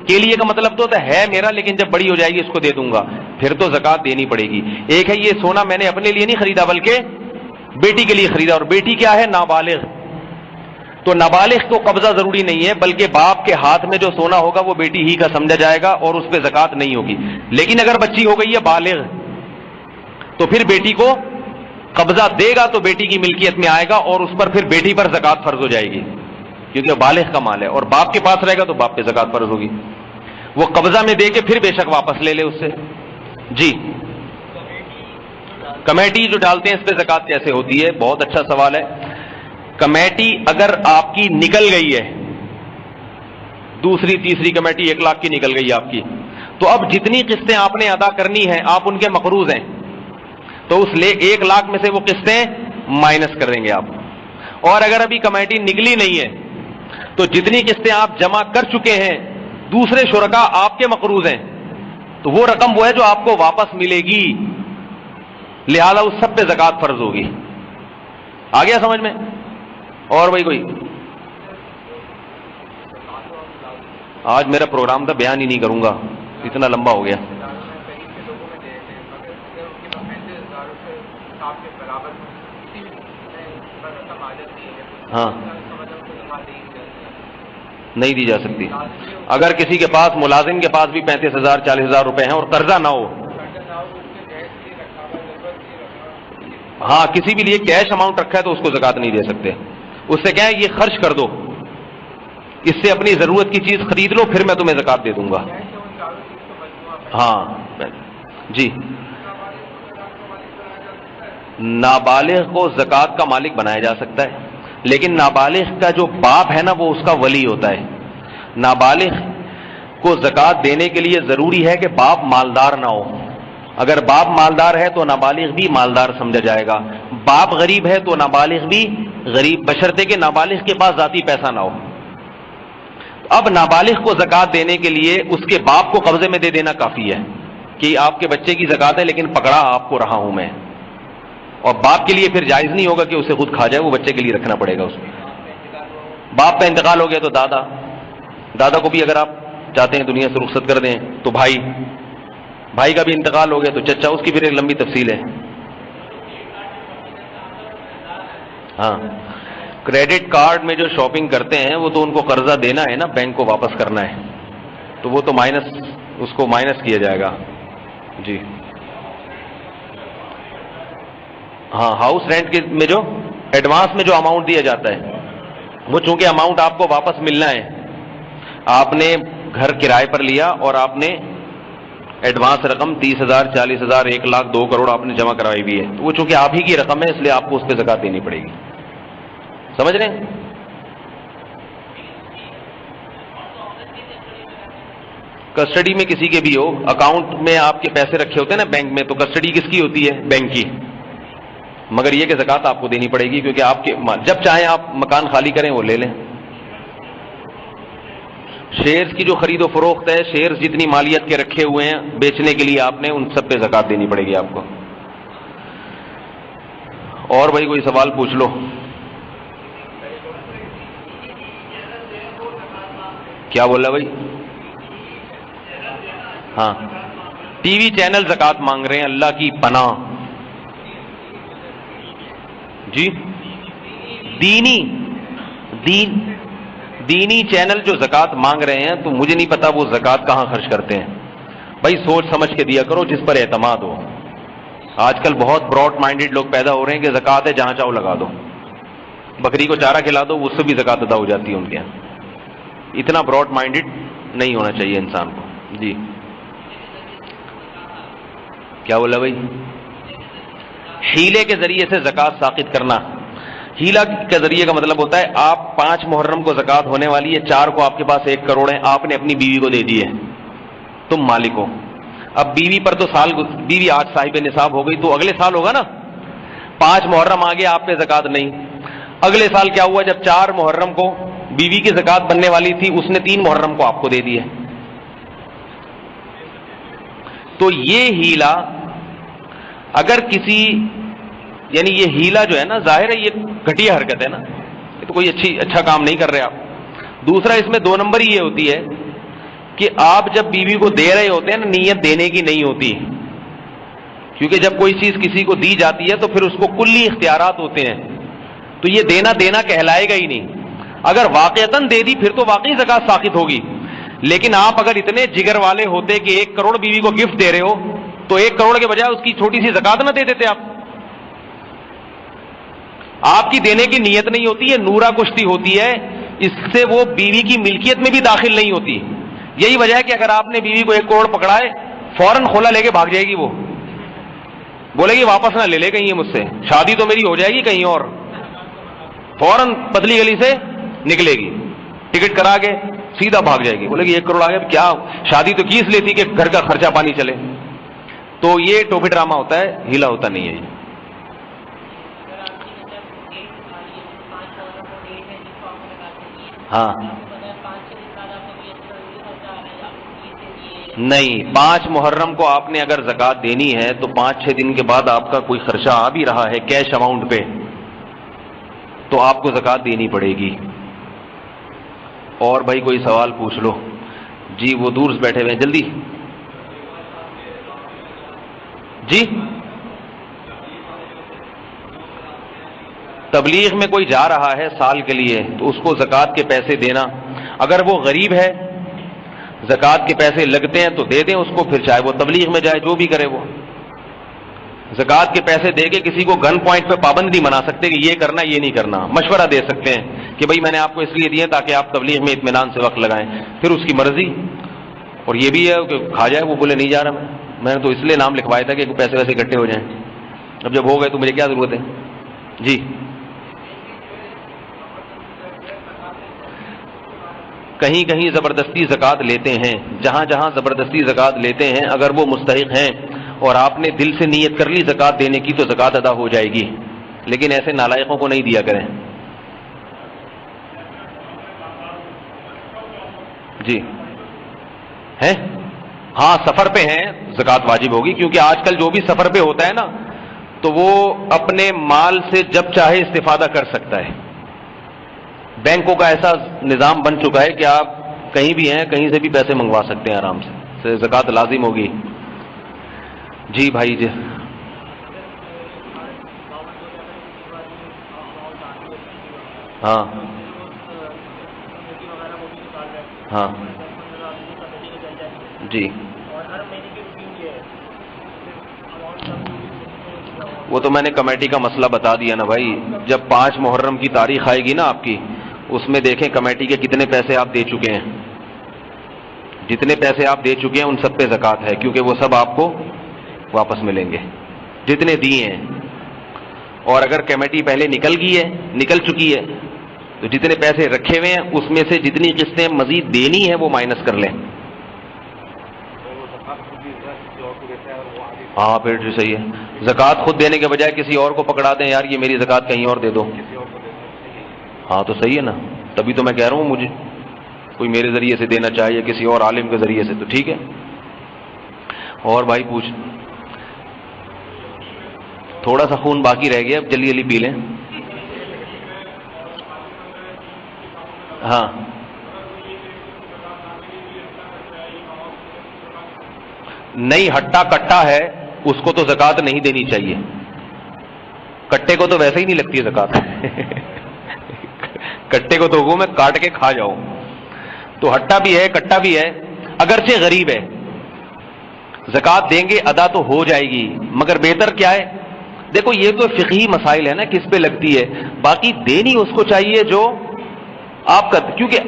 S1: کا مطلب تو ہے میرا, لیکن جب بڑی ہو جائے گی اس کو دے دوں گا, پھر تو زکوٰۃ دینی پڑے گی. ایک ہے یہ سونا میں نے اپنے لیے نہیں خریدا بلکہ بیٹی کے لیے خریدا, اور بیٹی کیا ہے, نابالغ. تو نابالغ کو قبضہ ضروری نہیں ہے, بلکہ باپ کے ہاتھ میں جو سونا ہوگا وہ بیٹی ہی کا سمجھا جائے گا اور اس پہ زکوٰۃ نہیں ہوگی. لیکن اگر بچی ہو گئی ہے بالغ تو پھر بیٹی کو قبضہ دے گا تو بیٹی کی ملکیت میں آئے گا, اور اس پر پھر بیٹی پر زکوٰۃ فرض ہو جائے گی کیونکہ بالغ کا مال ہے. اور باپ کے پاس رہے گا تو باپ پہ زکوٰۃ فرض ہوگی. وہ قبضہ میں دے کے پھر بے شک واپس لے لے اس سے. جی کمیٹی جو ڈالتے ہیں اس پہ زکوٰۃ کیسے ہوتی ہے, بہت اچھا سوال ہے. کمیٹی اگر آپ کی نکل گئی ہے, دوسری تیسری کمیٹی 1 لاکھ کی نکل گئی آپ کی, تو اب جتنی قسطیں آپ نے ادا کرنی ہیں آپ ان کے مقروض ہیں, تو اس 1 لاکھ میں سے وہ قسطیں مائنس کریں گے آپ. اور اگر ابھی کمیٹی نکلی نہیں ہے تو جتنی قسطیں آپ جمع کر چکے ہیں دوسرے شرکاء آپ کے مقروض ہیں, تو وہ رقم وہ ہے جو آپ کو واپس ملے گی, لہذا اس سب پہ زکوٰۃ فرض ہوگی. آ گیا سمجھ میں؟ اور بھائی کوئی آج میرا پروگرام تھا بیان ہی نہیں کروں گا, اتنا لمبا ہو گیا. ہاں نہیں دی جا سکتی. اگر کسی کے پاس ملازم کے پاس بھی 35,000 40,000 روپے ہیں اور قرضہ نہ ہو, ہاں کسی بھی لیے کیش اماؤنٹ رکھا ہے تو اس کو زکوٰۃ نہیں دے سکتے. اس سے کیا ہے یہ خرچ کر دو, اس سے اپنی ضرورت کی چیز خرید لو, پھر میں تمہیں زکوٰۃ دے دوں گا. ہاں جی نابالغ کو زکوٰۃ کا مالک بنایا جا سکتا ہے, لیکن نابالغ کا جو باپ ہے نا وہ اس کا ولی ہوتا ہے. نابالغ کو زکوٰۃ دینے کے لیے ضروری ہے کہ باپ مالدار نہ ہو. اگر باپ مالدار ہے تو نابالغ بھی مالدار سمجھا جائے گا. باپ غریب ہے تو نابالغ بھی غریب, بشرطے کہ نابالغ کے پاس ذاتی پیسہ نہ ہو. اب نابالغ کو زکوٰۃ دینے کے لیے اس کے باپ کو قبضے میں دے دینا کافی ہے کہ آپ کے بچے کی زکوٰۃ ہے لیکن پکڑا آپ کو رہا ہوں میں, اور باپ کے لیے پھر جائز نہیں ہوگا کہ اسے خود کھا جائے, وہ بچے کے لیے رکھنا پڑے گا. اس باپ کا انتقال ہو گیا تو دادا کو بھی اگر آپ چاہتے ہیں دنیا سے رخصت کر دیں تو بھائی کا بھی انتقال ہو گیا تو چچا, اس کی پھر ایک لمبی تفصیل ہے. ہاں کریڈٹ کارڈ میں جو شاپنگ کرتے ہیں وہ تو ان کو قرضہ دینا ہے نا, بینک کو واپس کرنا ہے, تو وہ تو اس کو مائنس کیا جائے گا. جی ہاں ہاؤس رینٹ کے میں جو ایڈوانس میں جو اماؤنٹ دیا جاتا ہے وہ چونکہ اماؤنٹ آپ کو واپس ملنا ہے، آپ نے گھر کرائے پر لیا اور آپ نے ایڈوانس رقم 30,000 40,000 1,00,000 2 کروڑ آپ نے جمع کروائی بھی ہے، تو وہ چونکہ آپ ہی کی رقم ہے اس لیے آپ کو اس پہ زکات دینی پڑے گی. سمجھ رہے ہیں؟ کسٹڈی میں کسی کے بھی ہو، اکاؤنٹ میں آپ کے پیسے رکھے ہوتے ہیں نا بینک میں، تو کسٹڈی کس کی ہوتی ہے؟ بینک کی. مگر یہ کہ زکات آپ کو دینی پڑے گی کیونکہ آپ کے جب چاہیں آپ مکان خالی کریں وہ لے لیں. شیئرز کی جو خرید و فروخت ہے، شیئرز جتنی مالیت کے رکھے ہوئے ہیں بیچنے کے لیے آپ نے، ان سب پہ زکات دینی پڑے گی آپ کو. اور بھائی کوئی سوال پوچھ لو. کیا بولا بھائی؟ ہاں ٹی وی چینل زکات مانگ رہے ہیں، اللہ کی پناہ. جی دینی چینل جو زکات مانگ رہے ہیں تو مجھے نہیں پتا وہ زکات کہاں خرچ کرتے ہیں. بھائی سوچ سمجھ کے دیا کرو جس پر اعتماد ہو. آج کل بہت براڈ مائنڈیڈ لوگ پیدا ہو رہے ہیں کہ زکات ہے جہاں چاہو لگا دو، بکری کو چارہ کھلا دو اس سے بھی زکات ادا ہو جاتی ہے ان کے یہاں. اتنا براڈ مائنڈیڈ نہیں ہونا چاہیے انسان کو. جی کیا بولا بھائی؟ ہیلے کے ذریعے سے زکات ساقط کرنا. ہیلا کے ذریعے کا مطلب ہوتا ہے آپ 5 محرم کو زکات ہونے والی ہے، 4 کو آپ کے پاس 1 کروڑ ہے، آپ نے اپنی بیوی کو دے دی ہے، تم مالک ہو. اب بیوی پر تو بیوی آج صاحب نصاب ہو گئی تو اگلے سال ہوگا نا. 5 محرم آگے آپ پہ زکات نہیں. اگلے سال کیا ہوا؟ جب 4 محرم کو بیوی کی زکات بننے والی تھی اس نے 3 محرم کو آپ کو دے دی ہے. تو یہ ہیلا اگر کسی، یعنی یہ ہیلا جو ہے نا، ظاہر ہے یہ گھٹیا حرکت ہے نا، یہ تو کوئی اچھا کام نہیں کر رہے آپ. دوسرا اس میں 2 نمبر یہ ہوتی ہے کہ آپ جب بیوی کو دے رہے ہوتے ہیں نا، نیت دینے کی نہیں ہوتی، کیونکہ جب کوئی چیز کسی کو دی جاتی ہے تو پھر اس کو کلی اختیارات ہوتے ہیں، تو یہ دینا کہلائے گا ہی نہیں. اگر واقعتاً دے دی پھر تو واقعی زکات ساقط ہوگی. لیکن آپ اگر اتنے جگر والے ہوتے کہ 1 کروڑ بیوی کو گفٹ دے رہے ہو تو 1 کروڑ کے بجائے اس کی چھوٹی سی زکات نہ دے دیتے آپ کی دینے کی نیت نہیں ہوتی، یہ نورا کشتی ہوتی ہے، اس سے وہ بیوی کی ملکیت میں بھی داخل نہیں ہوتی. یہی وجہ ہے کہ اگر آپ نے بیوی کو 1 کروڑ پکڑائے فوراً کھولا لے کے بھاگ جائے گی، وہ بولے گی واپس نہ لے لے کہیں مجھ سے، شادی تو میری ہو جائے گی کہیں اور. فوراً پتلی گلی سے نکلے گی، ٹکٹ کرا کے سیدھا بھاگ جائے گی، بولے گی 1 کروڑ آ گیا، کیا شادی تو کی اس لیے تھی کہ گھر کا خرچہ پانی چلے. تو یہ ٹوپی ڈرامہ ہوتا ہے، ہیلا ہوتا نہیں ہے یہ. ہاں نہیں، 5 محرم کو آپ نے اگر زکات دینی ہے تو 5-6 دن کے بعد آپ کا کوئی خرچہ آ بھی رہا ہے کیش اماؤنٹ پہ تو آپ کو زکات دینی پڑے گی. اور بھائی کوئی سوال پوچھ لو. جی وہ دور سے بیٹھے ہوئے ہیں، جلدی. جی تبلیغ میں کوئی جا رہا ہے سال کے لیے تو اس کو زکات کے پیسے دینا، اگر وہ غریب ہے زکات کے پیسے لگتے ہیں تو دے دیں اس کو، پھر چاہے وہ تبلیغ میں جائے جو بھی کرے. وہ زکات کے پیسے دے کے کسی کو گن پوائنٹ پہ پابند نہیں بنا سکتے کہ یہ کرنا یہ نہیں کرنا. مشورہ دے سکتے ہیں کہ بھائی میں نے آپ کو اس لیے دیے تاکہ آپ تبلیغ میں اطمینان سے وقت لگائیں، پھر اس کی مرضی. اور یہ بھی ہے کہ کھا جائے، وہ بولے نہیں جا رہا میں نے تو اس لیے نام لکھوایا تھا کہ پیسے ویسے اکٹھے ہو جائیں، اب جب ہو گئے تو مجھے کیا ضرورت ہے. جی کہیں کہیں زبردستی زکات لیتے ہیں، جہاں جہاں زبردستی زکات لیتے ہیں اگر وہ مستحق ہیں اور آپ نے دل سے نیت کر لی زکات دینے کی تو زکات ادا ہو جائے گی. لیکن ایسے نالائقوں کو نہیں دیا کریں. جی ہیں، ہاں سفر پہ ہیں زکات واجب ہوگی، کیونکہ آج کل جو بھی سفر پہ ہوتا ہے نا تو وہ اپنے مال سے جب چاہے استفادہ کر سکتا ہے. بینکوں کا ایسا نظام بن چکا ہے کہ آپ کہیں بھی ہیں کہیں سے بھی پیسے منگوا سکتے ہیں آرام سے، زکات لازم ہوگی. جی بھائی جی ہاں ہاں جی وہ تو میں نے کمیٹی کا مسئلہ بتا دیا نا بھائی. جب 5 محرم کی تاریخ آئے گی نا آپ کی, اس میں دیکھیں کمیٹی کے کتنے پیسے آپ دے چکے ہیں. جتنے پیسے آپ دے چکے ہیں ان سب پہ زکوٰۃ ہے, کیونکہ وہ سب آپ کو واپس ملیں گے جتنے دیے ہیں. اور اگر کمیٹی پہلے نکل چکی ہے تو جتنے پیسے رکھے ہوئے ہیں اس میں سے جتنی قسطیں مزید دینی ہے وہ مائنس کر لیں. ہاں پھر صحیح ہے. زکوٰۃ خود دینے کے بجائے کسی اور کو پکڑا دیں, یار یہ میری زکوٰۃ کہیں اور دے دو. ہاں تو صحیح ہے نا. تبھی تو میں کہہ رہا ہوں مجھے کوئی میرے ذریعے سے دینا چاہیے کسی اور عالم کے ذریعے سے تو ٹھیک ہے. اور بھائی پوچھ, تھوڑا سا خون باقی رہ گیا, اب جلدی جلدی پی لیں. ہاں نہیں, ہٹا کٹا ہے اس کو تو زکوٰۃ نہیں دینی چاہیے. کٹے کو تو ویسے ہی نہیں لگتی ہے زکوٰۃ. کٹے کو تو وہ میں کاٹ کے کھا جاؤں. تو ہٹا بھی ہے کٹا بھی ہے, اگرچہ غریب ہے, زکوٰۃ دیں گے ادا تو ہو جائے گی, مگر بہتر کیا ہے. دیکھو یہ تو فقہی مسائل ہے نا کس پہ لگتی ہے, باقی دینی اس کو چاہیے جو آپ کا, کیونکہ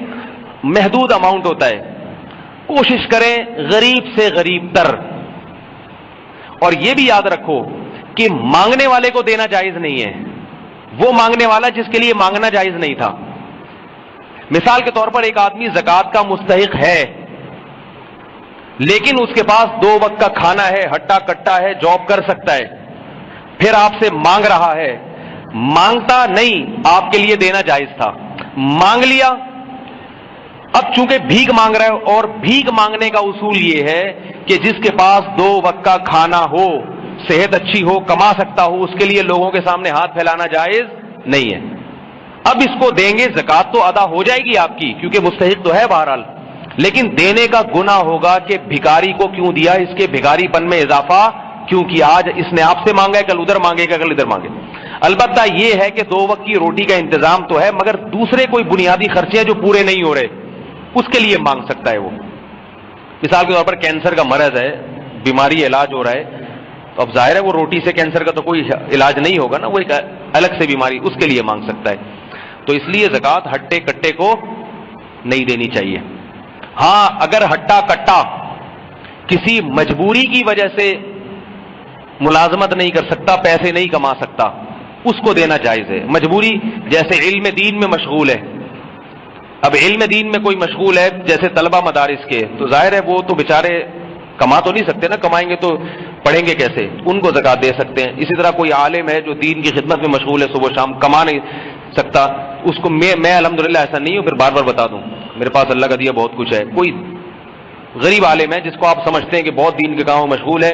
S1: محدود اماؤنٹ ہوتا ہے. کوشش کریں غریب سے غریب تر. اور یہ بھی یاد رکھو کہ مانگنے والے کو دینا جائز نہیں ہے, وہ مانگنے والا جس کے لیے مانگنا جائز نہیں تھا. مثال کے طور پر ایک آدمی زکوٰۃ کا مستحق ہے لیکن اس کے پاس 2 وقت کا کھانا ہے, ہٹا کٹا ہے, جاب کر سکتا ہے, پھر آپ سے مانگ رہا ہے. مانگتا نہیں, آپ کے لیے دینا جائز تھا, مانگ لیا. اب چونکہ بھیک مانگ رہا ہے, اور بھیک مانگنے کا اصول یہ ہے کہ جس کے پاس 2 وقت کا کھانا ہو, صحت اچھی ہو, کما سکتا ہو, اس کے لیے لوگوں کے سامنے ہاتھ پھیلانا جائز نہیں ہے. اب اس کو دیں گے, زکوٰۃ تو ادا ہو جائے گی آپ کی کیونکہ مستحق تو ہے بہرحال, لیکن دینے کا گناہ ہوگا کہ بھکاری کو کیوں دیا, اس کے بھکاری پن میں اضافہ کیوں کیا. آج اس نے آپ سے مانگا ہے, کل ادھر مانگے گا, کل ادھر مانگے. البتہ یہ ہے کہ 2 وقت کی روٹی کا انتظام تو ہے, مگر دوسرے کوئی بنیادی خرچے جو پورے نہیں ہو رہے اس کے لیے مانگ سکتا ہے وہ. مثال کے طور پر کینسر کا مرض ہے, بیماری علاج ہو رہا ہے, تو اب ظاہر ہے وہ روٹی سے کینسر کا تو کوئی علاج نہیں ہوگا نا, وہ ایک الگ سے بیماری, اس کے لیے مانگ سکتا ہے. تو اس لیے زکوٰۃ ہٹے کٹے کو نہیں دینی چاہیے. ہاں اگر ہٹا کٹا کسی مجبوری کی وجہ سے ملازمت نہیں کر سکتا, پیسے نہیں کما سکتا, اس کو دینا جائز ہے. مجبوری جیسے علم دین میں مشغول ہے, اب علم دین میں کوئی مشغول ہے جیسے طلبہ مدارس کے, تو ظاہر ہے وہ تو بیچارے کما تو نہیں سکتے نا, کمائیں گے تو پڑھیں گے کیسے, ان کو زکوٰۃ دے سکتے ہیں. اسی طرح کوئی عالم ہے جو دین کی خدمت میں مشغول ہے, صبح شام کما نہیں سکتا, اس کو میں الحمدللہ ایسا نہیں ہوں, پھر بار بار بتا دوں میرے پاس اللہ کا دیا بہت کچھ ہے. کوئی غریب عالم ہے جس کو آپ سمجھتے ہیں کہ بہت دین کے کاموں میں مشغول ہے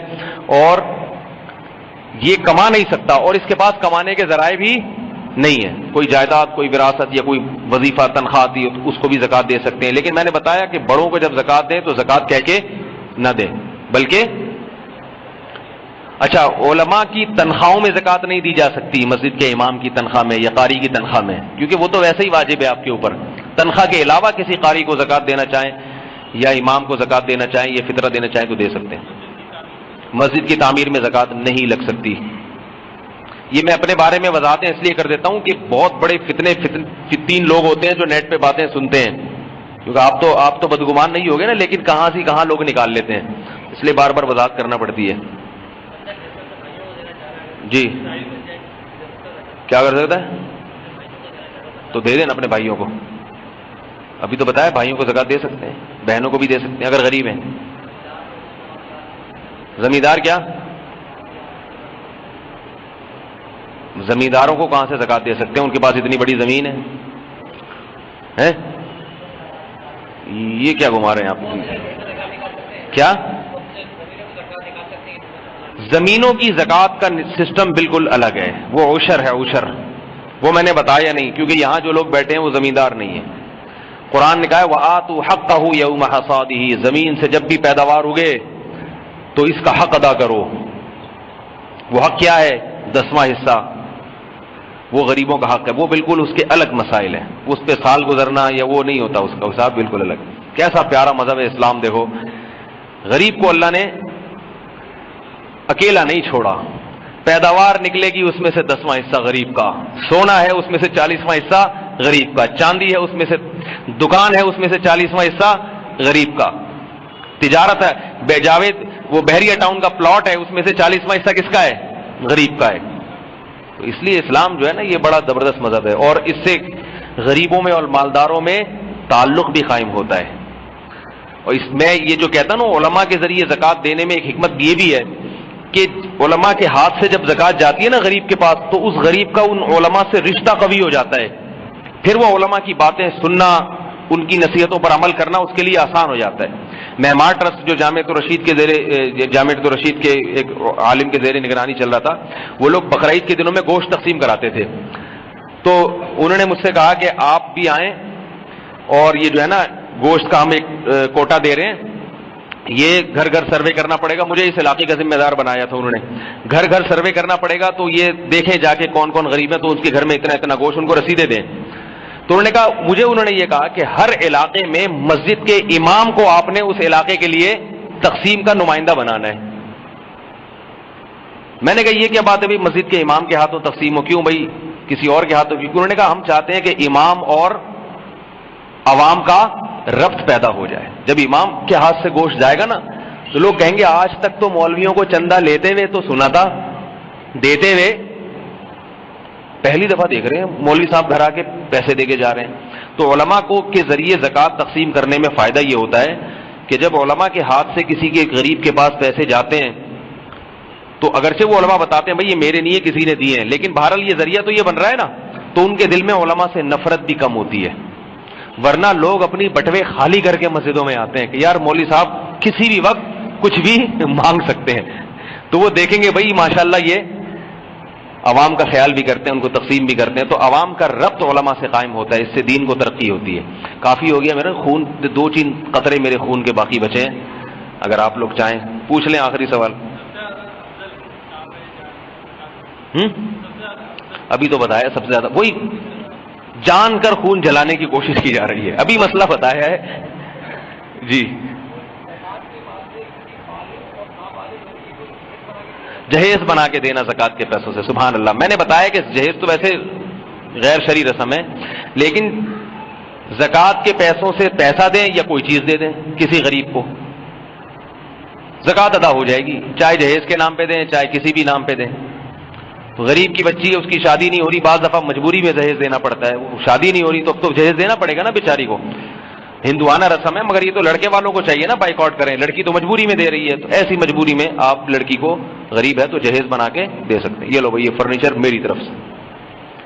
S1: اور یہ کما نہیں سکتا, اور اس کے پاس کمانے کے ذرائع بھی نہیں ہے, کوئی جائیداد, کوئی وراثت یا کوئی وظیفہ تنخواہ دی, اس کو بھی زکوٰۃ دے سکتے ہیں. لیکن میں نے بتایا کہ بڑوں کو جب زکوٰۃ دیں تو زکوٰۃ کہہ کے نہ دیں, بلکہ اچھا علماء کی تنخواہوں میں زکوٰۃ نہیں دی جا سکتی, مسجد کے امام کی تنخواہ میں یا قاری کی تنخواہ میں, کیونکہ وہ تو ویسے ہی واجب ہے آپ کے اوپر. تنخواہ کے علاوہ کسی قاری کو زکوٰۃ دینا چاہیں یا امام کو زکوٰۃ دینا چاہیں یا فطرہ دینا چاہیں تو دے سکتے ہیں. مسجد کی تعمیر میں زکوٰۃ نہیں لگ سکتی. یہ میں اپنے بارے میں وضاحتیں اس لیے کر دیتا ہوں کہ بہت بڑے فتین لوگ ہوتے ہیں جو نیٹ پہ باتیں سنتے ہیں, کیونکہ آپ تو بدگمان نہیں ہوگے نا, لیکن کہاں سے کہاں لوگ نکال لیتے ہیں, اس لیے بار بار وضاحت کرنا پڑتی ہے. جی کیا کر سکتا ہے, تو دے دیں اپنے بھائیوں کو. ابھی تو بتایا بھائیوں کو زکوٰۃ دے سکتے ہیں, بہنوں کو بھی دے سکتے ہیں اگر غریب ہیں. زمیندار کیا, زمینداروں کو کہاں سے زکوٰۃ دے سکتے ہیں, ان کے پاس اتنی بڑی زمین ہے. یہ کیا گھما رہے ہیں آپ, کیا زمینوں کی زکوٰۃ کا سسٹم بالکل الگ ہے, وہ عشر ہے, عشر وہ میں نے بتایا نہیں, کیونکہ یہاں جو لوگ بیٹھے ہیں وہ زمیندار نہیں ہیں. قرآن نے کہا ہے وَآتُوا حَقَّهُ يَوْمَ حَصَادِهِ, زمین سے جب بھی پیداوار اگے تو اس کا حق ادا کرو. وہ حق کیا ہے, 10واں حصہ, وہ غریبوں کا حق ہے. وہ بالکل اس کے الگ مسائل ہیں, اس پہ سال گزرنا یا وہ نہیں ہوتا, اس کا حساب بالکل الگ. کیسا پیارا مذہب ہے اسلام, دیکھو غریب کو اللہ نے اکیلا نہیں چھوڑا, پیداوار نکلے گی اس میں سے 10واں حصہ غریب کا، سونا ہے اس میں سے 40واں حصہ غریب کا، چاندی ہے اس میں سے، دکان ہے اس میں سے 40واں حصہ غریب کا، تجارت ہے جاوید وہ بحریہ ٹاؤن کا پلاٹ ہے اس میں سے 40واں حصہ کس کا ہے؟ غریب کا ہے۔ تو اس لیے اسلام جو ہے نا یہ بڑا زبردست مذہب ہے، اور اس سے غریبوں میں اور مالداروں میں تعلق بھی قائم ہوتا ہے۔ اور اس میں یہ جو کہتا نا علماء کے ذریعے زکوٰۃ دینے میں ایک حکمت یہ بھی ہے کہ علماء کے ہاتھ سے جب زکوٰۃ جاتی ہے نا غریب کے پاس، تو اس غریب کا ان علماء سے رشتہ قوی ہو جاتا ہے، پھر وہ علماء کی باتیں سننا، ان کی نصیحتوں پر عمل کرنا اس کے لیے آسان ہو جاتا ہے۔ معمار ٹرسٹ جو جامعۃ الرشید کے ایک عالم کے زیر نگرانی چل رہا تھا، وہ لوگ بقرعید کے دنوں میں گوشت تقسیم کراتے تھے، تو انہوں نے مجھ سے کہا کہ آپ بھی آئیں اور یہ جو ہے نا گوشت کا ہم ایک کوٹا دے رہے ہیں، یہ گھر گھر سروے کرنا پڑے گا، مجھے اس علاقے کا ذمہ دار بنایا تھا انہوں نے، گھر گھر سروے کرنا پڑے گا، تو یہ دیکھیں جا کے کون کون غریب ہیں تو ان کے گھر میں اتنا اتنا گوشت، ان کو رسیدیں دیں۔ تو انہوں نے کہا انہوں نے یہ کہا کہ ہر علاقے میں مسجد کے امام کو آپ نے اس علاقے کے لیے تقسیم کا نمائندہ بنانا ہے۔ میں نے کہا یہ کیا بات ہے بھائی مسجد کے امام کے ہاتھوں تقسیم ہو، کیوں بھائی کسی اور کے ہاتھوں؟ کیوں؟ انہوں نے کہا ہم چاہتے ہیں کہ امام اور عوام کا ربط پیدا ہو جائے۔ جب امام کے ہاتھ سے گوشت جائے گا نا تو لوگ کہیں گے آج تک تو مولویوں کو چندہ لیتے ہوئے تو سنا تھا، دیتے ہوئے پہلی دفعہ دیکھ رہے ہیں مولوی صاحب گھر آ کے پیسے دے کے جا رہے ہیں۔ تو علماء کو کے ذریعے زکوٰۃ تقسیم کرنے میں فائدہ یہ ہوتا ہے کہ جب علماء کے ہاتھ سے کسی کے غریب کے پاس پیسے جاتے ہیں تو اگرچہ وہ علماء بتاتے ہیں بھائی یہ میرے نہیں ہے کسی نے دیے ہیں، لیکن بہرحال یہ ذریعہ تو یہ بن رہا ہے نا، تو ان کے دل میں علماء سے نفرت بھی کم ہوتی ہے۔ ورنہ لوگ اپنی بٹوے خالی کر کے مسجدوں میں آتے ہیں کہ یار مولوی صاحب کسی بھی وقت کچھ بھی مانگ سکتے ہیں، تو وہ دیکھیں گے بھائی ماشاءاللہ یہ عوام کا خیال بھی کرتے ہیں، ان کو تقسیم بھی کرتے ہیں، تو عوام کا ربط علماء سے قائم ہوتا ہے، اس سے دین کو ترقی ہوتی ہے۔ کافی ہو گیا میرا خون، 2-3 قطرے میرے خون کے باقی بچے ہیں، اگر آپ لوگ چاہیں پوچھ لیں آخری سوال۔ ابھی تو بتایا سب سے زیادہ وہی جان کر خون جلانے کی کوشش کی جا رہی ہے، ابھی مسئلہ بتایا ہے جی۔ جہیز بنا کے دینا زکوٰۃ کے پیسوں سے، سبحان اللہ۔ میں نے بتایا کہ جہیز تو ویسے غیر شرعی رسم ہے، لیکن زکوٰۃ کے پیسوں سے پیسہ دیں یا کوئی چیز دے دیں کسی غریب کو، زکوٰۃ ادا ہو جائے گی، چاہے جہیز کے نام پہ دیں چاہے کسی بھی نام پہ دیں۔ غریب کی بچی ہے اس کی شادی نہیں ہو رہی، بعض دفعہ مجبوری میں جہیز دینا پڑتا ہے، وہ شادی نہیں ہو رہی تو اب تو جہیز دینا پڑے گا نا بیچاری کو، ہندوانہ رسم ہے، مگر یہ تو لڑکے والوں کو چاہیے نا بائیکاٹ کریں، لڑکی تو مجبوری میں دے رہی ہے، تو ایسی مجبوری میں آپ لڑکی کو غریب ہے تو جہیز بنا کے دے سکتے ہیں، یہ لو بھائی یہ فرنیچر میری طرف سے۔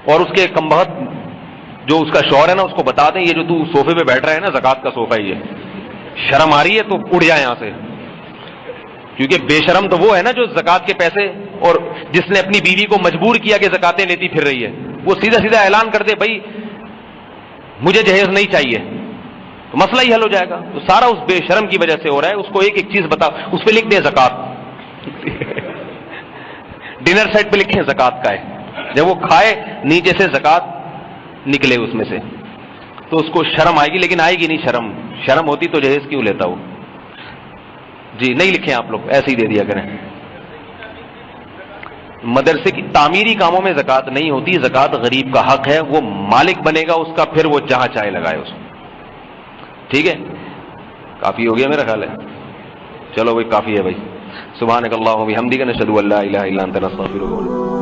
S1: اور اس کے کم بخت جو اس کا شوہر ہے نا اس کو بتا دیں یہ جو تو صوفے پہ بیٹھ رہا ہے نا زکوٰۃ کا صوفہ ہی ہے، شرم آ رہی ہے تو اڑ جائے یہاں سے، کیونکہ بے شرم تو وہ ہے نا جو زکوٰۃ کے پیسے، اور جس نے اپنی بیوی کو مجبور کیا کہ زکاتیں لیتی پھر رہی ہے، وہ سیدھا سیدھا اعلان کر دے بھائی مجھے جہیز نہیں چاہیے، تو مسئلہ ہی حل ہو جائے گا۔ تو سارا اس بے شرم کی وجہ سے ہو رہا ہے، اس کو ایک ایک چیز بتا، اس پہ لکھ دیں زکوٰۃ، ڈنر سیٹ پہ لکھیں زکوٰۃ کا ہے، جب وہ کھائے نیچے سے زکوٰۃ نکلے اس میں سے تو اس کو شرم آئے گی، لیکن آئے گی نہیں شرم ہوتی تو جہیز کیوں لیتا وہ؟ جی نہیں لکھیں آپ لوگ، ایسے ہی دے دیا کریں۔ مدرسے کی تعمیری کاموں میں زکوٰۃ نہیں ہوتی، زکوٰۃ غریب کا حق ہے، وہ مالک بنے گا اس کا، پھر وہ جہاں چاہے لگائے اس کو، ٹھیک ہے؟ کافی ہو گیا میرا خیال ہے، چلو بھائی کافی ہے بھائی۔ سبحانک اللہم و بحمدک، نشہد ان لا الہ الا انت، نستغفرک۔